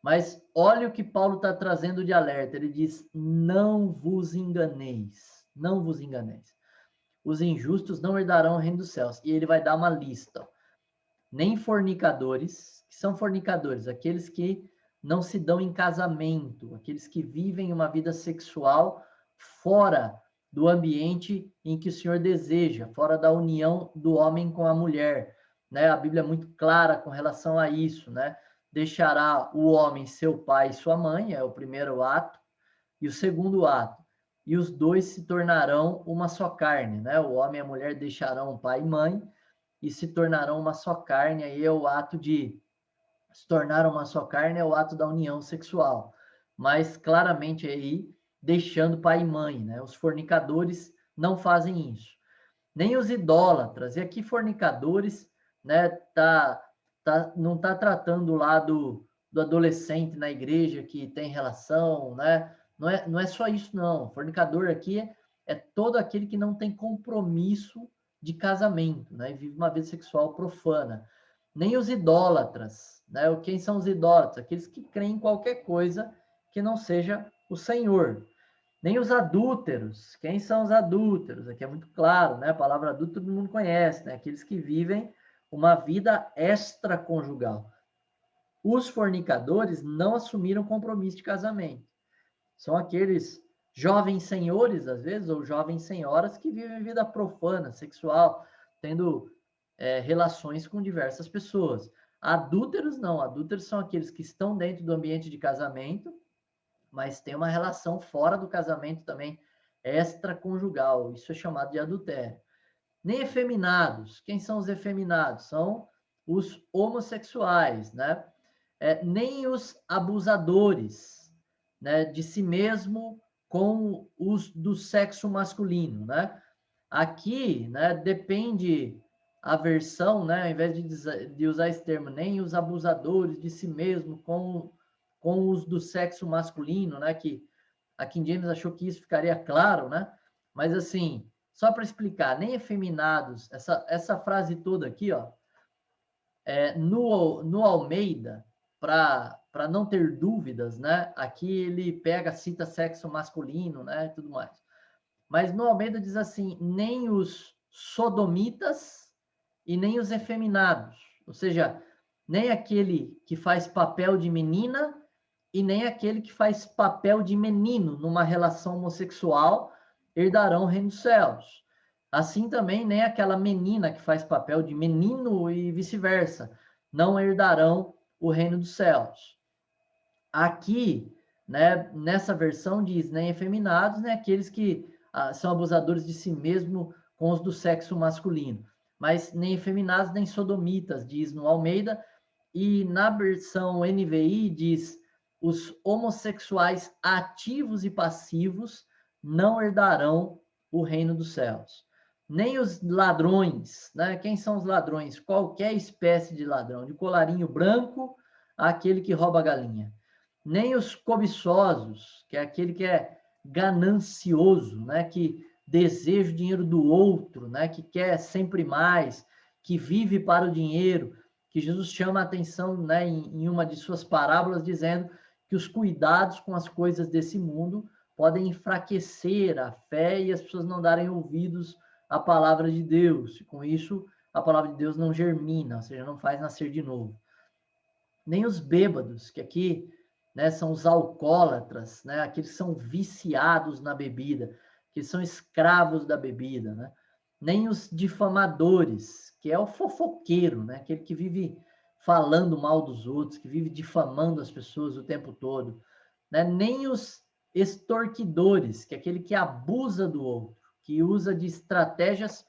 Mas olha o que Paulo está trazendo de alerta. Ele diz, não vos enganeis. Não vos enganeis. Os injustos não herdarão o reino dos céus. E ele vai dar uma lista. Nem fornicadores, que são fornicadores, aqueles que não se dão em casamento, aqueles que vivem uma vida sexual fora do ambiente em que o Senhor deseja, fora da união do homem com a mulher, né? A Bíblia é muito clara com relação a isso, né? Deixará o homem seu pai e sua mãe, é o primeiro ato, e o segundo ato, e os dois se tornarão uma só carne, né? O homem e a mulher deixarão pai e mãe e se tornarão uma só carne, aí é o ato de se tornar uma só carne é o ato da união sexual, mas claramente aí deixando pai e mãe, né? Os fornicadores não fazem isso, nem os idólatras. E aqui fornicadores, né? Não tá tratando lá do adolescente na igreja que tem relação, né? Não é só isso, não. Fornicador aqui é todo aquele que não tem compromisso de casamento, né? E vive uma vida sexual profana. Nem os idólatras, né? Quem são os idólatras? Aqueles que creem em qualquer coisa que não seja o Senhor. Nem os adúlteros. Quem são os adúlteros? Aqui é muito claro, né? A palavra adúltero todo mundo conhece, né? Aqueles que vivem uma vida extraconjugal. Os fornicadores não assumiram compromisso de casamento. São aqueles jovens senhores, às vezes, ou jovens senhoras que vivem vida profana, sexual, tendo relações com diversas pessoas. Adúlteros não. Adúlteros são aqueles que estão dentro do ambiente de casamento, mas tem uma relação fora do casamento também, extraconjugal. Isso é chamado de adultério. Nem efeminados. Quem são os efeminados? São os homossexuais, né? Nem os abusadores, né, de si mesmo com os do sexo masculino, né? Aqui, né, depende a versão, né, ao invés de usar esse termo, nem os abusadores de si mesmo com os do sexo masculino, né, que a King James achou que isso ficaria claro, né? Mas assim, só para explicar, nem efeminados, essa frase toda aqui, ó, no Almeida, para não ter dúvidas, né? Aqui ele cita sexo masculino, né? Tudo mais. Mas no Almeida diz assim: nem os sodomitas e nem os efeminados. Ou seja, nem aquele que faz papel de menina e nem aquele que faz papel de menino numa relação homossexual herdarão o reino dos céus. Assim também, nem aquela menina que faz papel de menino e vice-versa não herdarão o reino dos céus. Aqui, né, nessa versão diz nem efeminados, nem aqueles que são abusadores de si mesmo com os do sexo masculino. Mas nem efeminados, nem sodomitas, diz no Almeida. E na versão NVI diz os homossexuais ativos e passivos não herdarão o reino dos céus. Nem os ladrões, né? Quem são os ladrões? Qualquer espécie de ladrão, de colarinho branco àquele que rouba a galinha. Nem os cobiçosos, que é aquele que é ganancioso, né? Que deseja o dinheiro do outro, né? Que quer sempre mais, que vive para o dinheiro, que Jesus chama a atenção, né, em uma de suas parábolas, dizendo que os cuidados com as coisas desse mundo podem enfraquecer a fé e as pessoas não darem ouvidos à palavra de Deus. E com isso, a palavra de Deus não germina, ou seja, não faz nascer de novo. Nem os bêbados, que aqui, né, são os alcoólatras, né, aqueles que são viciados na bebida, que são escravos da bebida, né? Nem os difamadores, que é o fofoqueiro, né? Aquele que vive falando mal dos outros, que vive difamando as pessoas o tempo todo, né? Nem os extorquidores, que é aquele que abusa do outro, que usa de estratégias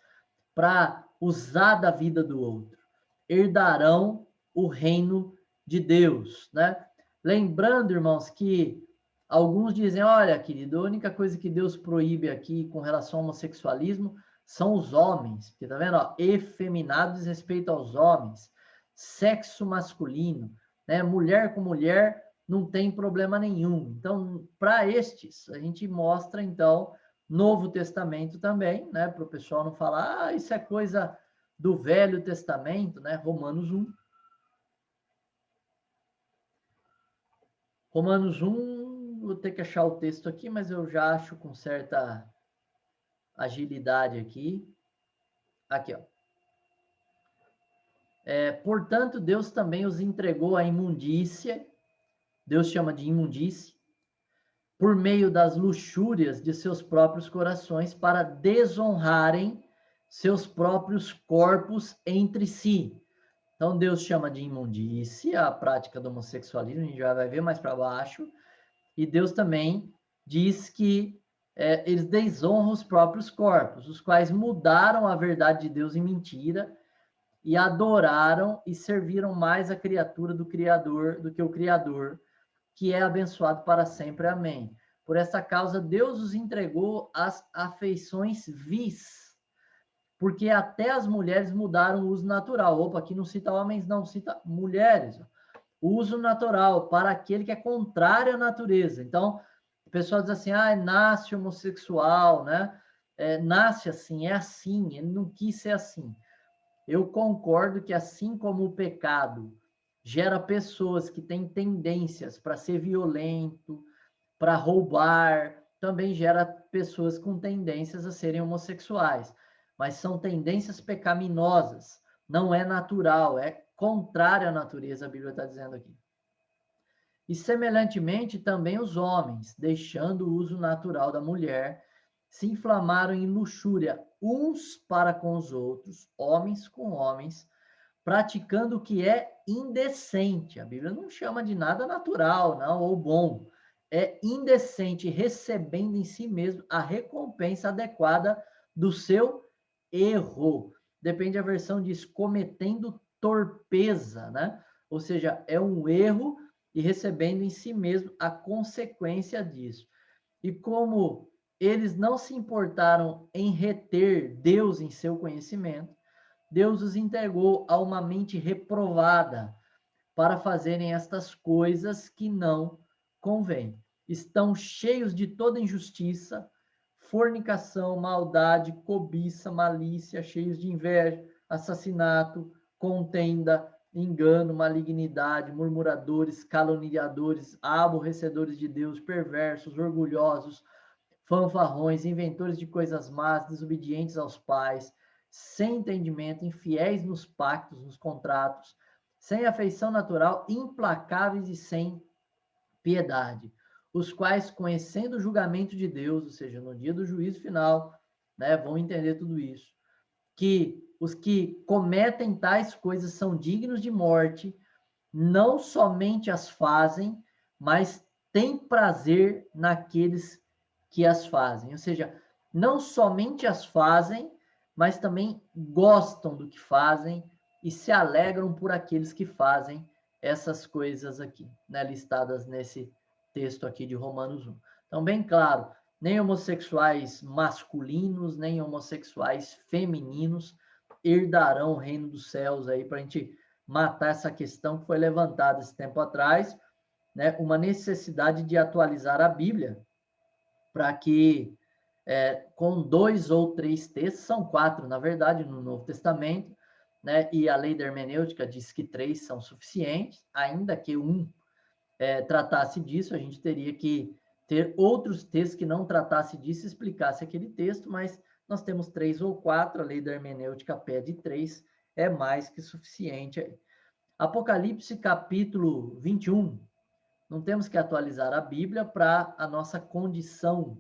para usar da vida do outro, herdarão o reino de Deus, né? Lembrando, irmãos, que alguns dizem, olha, querido, a única coisa que Deus proíbe aqui com relação ao homossexualismo são os homens, porque tá vendo, ó, efeminado diz respeito aos homens, sexo masculino, né? Mulher com mulher não tem problema nenhum. Então, para estes, a gente mostra, então, Novo Testamento também, né? Para o pessoal não falar, isso é coisa do Velho Testamento, né? Romanos 1. Romanos 1, vou ter que achar o texto aqui, mas eu já acho com certa agilidade aqui. Aqui, ó. Portanto, Deus também os entregou à imundícia, Deus chama de imundície, por meio das luxúrias de seus próprios corações, para desonrarem seus próprios corpos entre si. Então, Deus chama de imundícia a prática do homossexualismo, a gente já vai ver mais para baixo, e Deus também diz que eles desonram os próprios corpos, os quais mudaram a verdade de Deus em mentira, e adoraram e serviram mais a criatura do Criador do que o Criador, que é abençoado para sempre. Amém. Por essa causa, Deus os entregou às afeições vis, porque até as mulheres mudaram o uso natural. Opa, aqui não cita homens, não, cita mulheres. O uso natural para aquele que é contrário à natureza. Então, o pessoal diz assim, nasce homossexual, né? Nasce assim, é assim, ele não quis ser assim. Eu concordo que assim como o pecado gera pessoas que têm tendências para ser violento, para roubar, também gera pessoas com tendências a serem homossexuais. Mas são tendências pecaminosas, não é natural, é contrário à natureza, a Bíblia está dizendo aqui. E semelhantemente também os homens, deixando o uso natural da mulher, se inflamaram em luxúria uns para com os outros, homens com homens, praticando o que é indecente. A Bíblia não chama de nada natural, não, ou bom. É indecente, recebendo em si mesmo a recompensa adequada do seu erro. Depende da versão, diz cometendo torpeza, né? Ou seja, é um erro e recebendo em si mesmo a consequência disso. E como eles não se importaram em reter Deus em seu conhecimento, Deus os entregou a uma mente reprovada para fazerem estas coisas que não convêm. Estão cheios de toda injustiça, fornicação, maldade, cobiça, malícia, cheios de inveja, assassinato, contenda, engano, malignidade, murmuradores, caluniadores, aborrecedores de Deus, perversos, orgulhosos, fanfarrões, inventores de coisas más, desobedientes aos pais, sem entendimento, infiéis nos pactos, nos contratos, sem afeição natural, implacáveis e sem piedade, os quais, conhecendo o julgamento de Deus, ou seja, no dia do juízo final, né, vão entender tudo isso, que os que cometem tais coisas são dignos de morte, não somente as fazem, mas têm prazer naqueles que as fazem. Ou seja, não somente as fazem, mas também gostam do que fazem e se alegram por aqueles que fazem essas coisas aqui, né, listadas nesse texto aqui de Romanos 1. Então, bem claro, nem homossexuais masculinos, nem homossexuais femininos herdarão o reino dos céus aí, para a gente matar essa questão que foi levantada esse tempo atrás, né, uma necessidade de atualizar a Bíblia para que, com 2 ou 3 textos, são 4, na verdade, no Novo Testamento, né, e a lei da hermenêutica diz que 3 são suficientes, ainda que um tratasse disso, a gente teria que ter outros textos que não tratasse disso e explicasse aquele texto, mas nós temos 3 ou 4, a lei da hermenêutica pede 3, é mais que suficiente. Apocalipse capítulo 21, não temos que atualizar a Bíblia para a nossa condição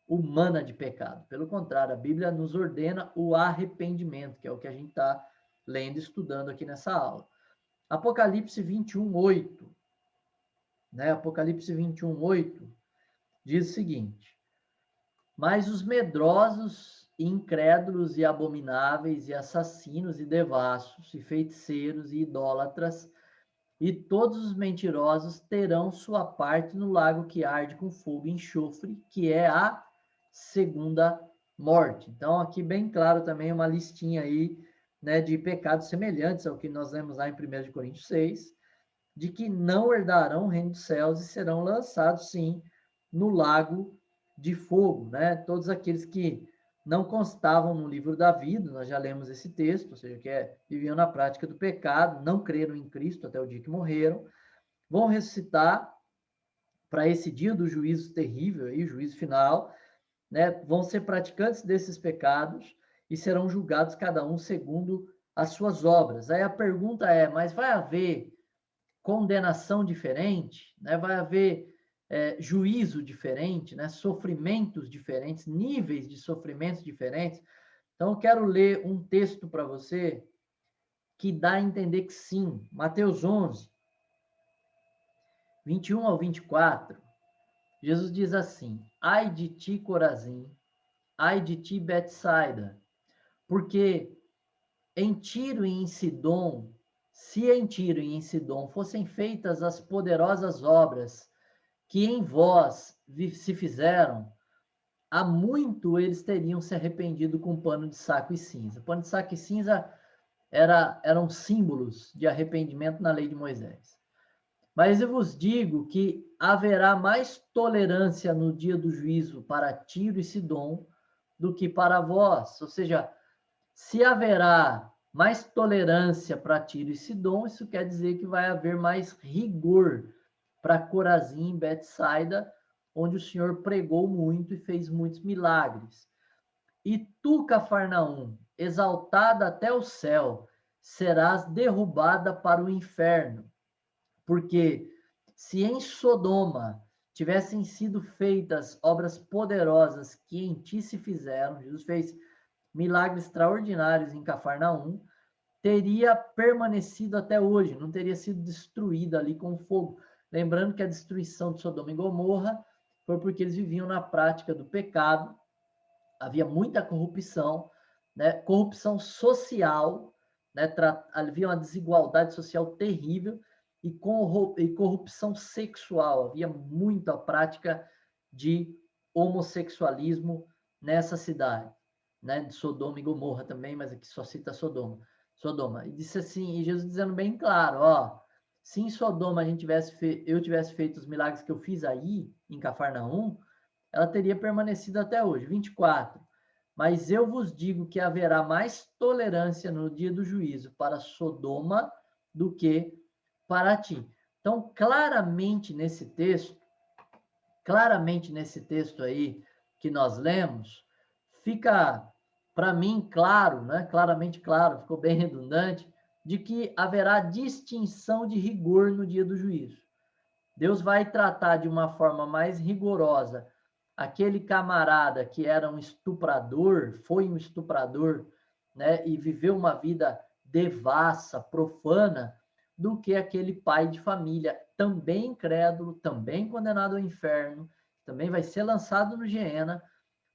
humana de pecado. Pelo contrário, a Bíblia nos ordena o arrependimento, que é o que a gente está lendo e estudando aqui nessa aula. Apocalipse 21, 8. Né? Apocalipse 21, 8 diz o seguinte: mas os medrosos, e incrédulos e abomináveis, e assassinos, e devassos, e feiticeiros, e idólatras, e todos os mentirosos terão sua parte no lago que arde com fogo e enxofre, que é a segunda morte. Então, aqui bem claro também uma listinha aí, né, de pecados semelhantes ao que nós lemos lá em 1 Coríntios 6, de que não herdarão o reino dos céus e serão lançados, sim, no lago de fogo, né? Todos aqueles que não constavam no livro da vida, nós já lemos esse texto, ou seja, que viviam na prática do pecado, não creram em Cristo até o dia que morreram, vão ressuscitar para esse dia do juízo terrível, aí, juízo final, né? Vão ser praticantes desses pecados e serão julgados cada um segundo as suas obras. Aí a pergunta é, mas vai haver condenação diferente, né? Vai haver juízo diferente, né? Sofrimentos diferentes, níveis de sofrimentos diferentes. Então, eu quero ler um texto para você que dá a entender que sim. Mateus 11, 21 ao 24, Jesus diz assim: ai de ti, Corazim, ai de ti, Betsaida, porque em Tiro e em Sidom, se em Tiro e em Sidom fossem feitas as poderosas obras que em vós se fizeram, há muito eles teriam se arrependido com pano de saco e cinza. Pano de saco e cinza eram símbolos de arrependimento na lei de Moisés. Mas eu vos digo que haverá mais tolerância no dia do juízo para Tiro e Sidom do que para vós. Ou seja, se haverá mais tolerância para Tiro e Sidom, isso quer dizer que vai haver mais rigor para Corazim e Betsaida, onde o Senhor pregou muito e fez muitos milagres. E tu, Cafarnaum, exaltada até o céu, serás derrubada para o inferno. Porque se em Sodoma tivessem sido feitas obras poderosas que em ti se fizeram, Jesus fez milagres extraordinários em Cafarnaum, teria permanecido até hoje, não teria sido destruída ali com fogo. Lembrando que a destruição de Sodoma e Gomorra foi porque eles viviam na prática do pecado, havia muita corrupção, né? Corrupção social, né? Havia uma desigualdade social terrível e corrupção sexual, havia muita prática de homossexualismo nessa cidade, né? De Sodoma e Gomorra também, mas aqui só cita Sodoma. E disse assim, e Jesus dizendo bem claro, ó, se em Sodoma eu tivesse feito os milagres que eu fiz aí, em Cafarnaum, ela teria permanecido até hoje. 24. Mas eu vos digo que haverá mais tolerância no dia do juízo para Sodoma do que para ti. Então, claramente nesse texto aí que nós lemos, fica para mim claro, né? Claramente claro, ficou bem redundante, de que haverá distinção de rigor no dia do juízo. Deus vai tratar de uma forma mais rigorosa aquele camarada que era um estuprador, foi um estuprador, né, e viveu uma vida devassa, profana, do que aquele pai de família também incrédulo, também condenado ao inferno, também vai ser lançado no Geena,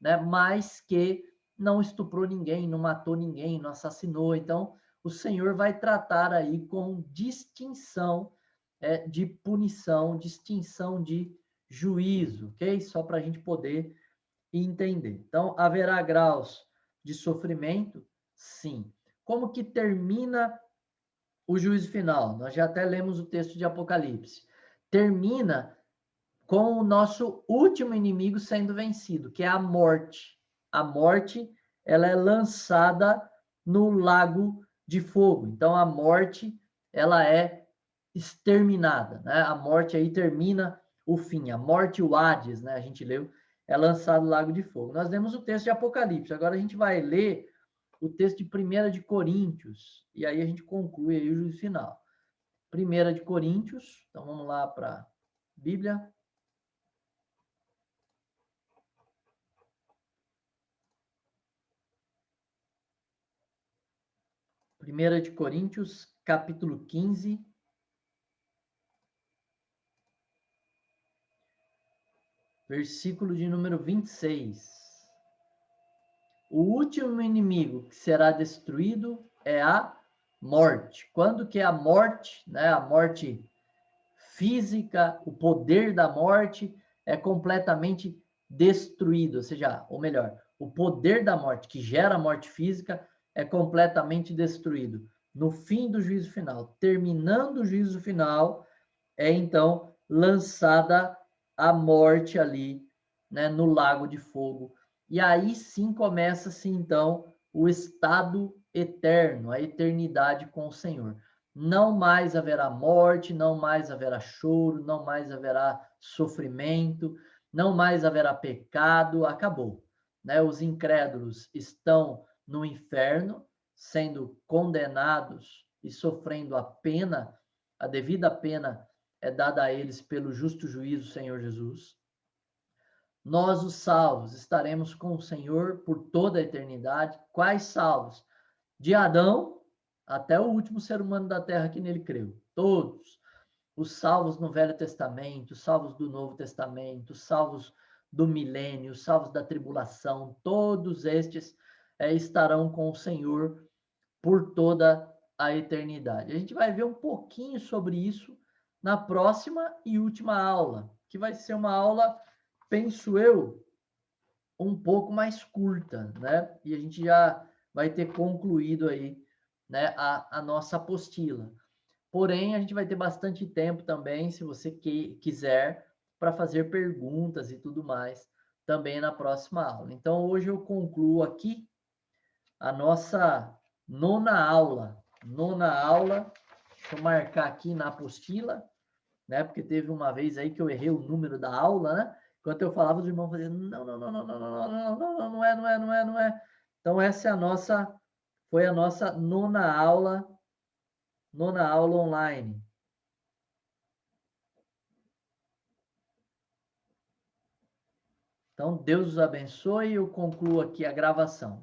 né, mas que não estuprou ninguém, não matou ninguém, não assassinou. Então, o Senhor vai tratar aí com distinção de punição, distinção de juízo, ok? Só para a gente poder entender. Então, haverá graus de sofrimento? Sim. Como que termina o juízo final? Nós já até lemos o texto de Apocalipse. Termina com o nosso último inimigo sendo vencido, que é a morte. A morte, ela é lançada no lago de fogo. Então, a morte, ela é exterminada, né? A morte aí termina o fim. A morte, o Hades, né? A gente leu, é lançado no lago de fogo. Nós lemos o texto de Apocalipse. Agora a gente vai ler o texto de 1 de Coríntios. E aí a gente conclui aí o juízo final. 1 de Coríntios. Então, vamos lá para a Bíblia. 1 de Coríntios, capítulo 15, versículo de número 26. O último inimigo que será destruído é a morte. Quando que a morte, né, a morte física, o poder da morte é completamente destruído, ou seja, ou melhor, o poder da morte que gera a morte física é completamente destruído. No fim do juízo final, terminando o juízo final, é então lançada a morte ali, né, no lago de fogo. E aí sim começa-se então o estado eterno, a eternidade com o Senhor. Não mais haverá morte, não mais haverá choro, não mais haverá sofrimento, não mais haverá pecado, acabou. Né? Os incrédulos estão no inferno, sendo condenados e sofrendo a pena, a devida pena é dada a eles pelo justo juízo do Senhor Jesus. Nós, os salvos, estaremos com o Senhor por toda a eternidade. Quais salvos? De Adão até o último ser humano da terra que nele creu. Todos. Os salvos no Velho Testamento, os salvos do Novo Testamento, os salvos do milênio, os salvos da tribulação, todos estes estarão com o Senhor por toda a eternidade. A gente vai ver um pouquinho sobre isso na próxima e última aula, que vai ser uma aula, penso eu, um pouco mais curta, né? E a gente já vai ter concluído aí, né, a nossa apostila. Porém, a gente vai ter bastante tempo também, se você quiser, para fazer perguntas e tudo mais, também na próxima aula. Então, hoje eu concluo aqui a nossa nona aula. Nona aula, deixa eu marcar aqui na apostila, né? Porque teve uma vez aí que eu errei o número da aula, né? Enquanto eu falava, os irmãos faziam, não, não, não, não, não, não, não, não, não, não é, não é, não é, não é. Então, essa é a nossa, foi a nossa nona aula online. Então, Deus os abençoe e eu concluo aqui a gravação.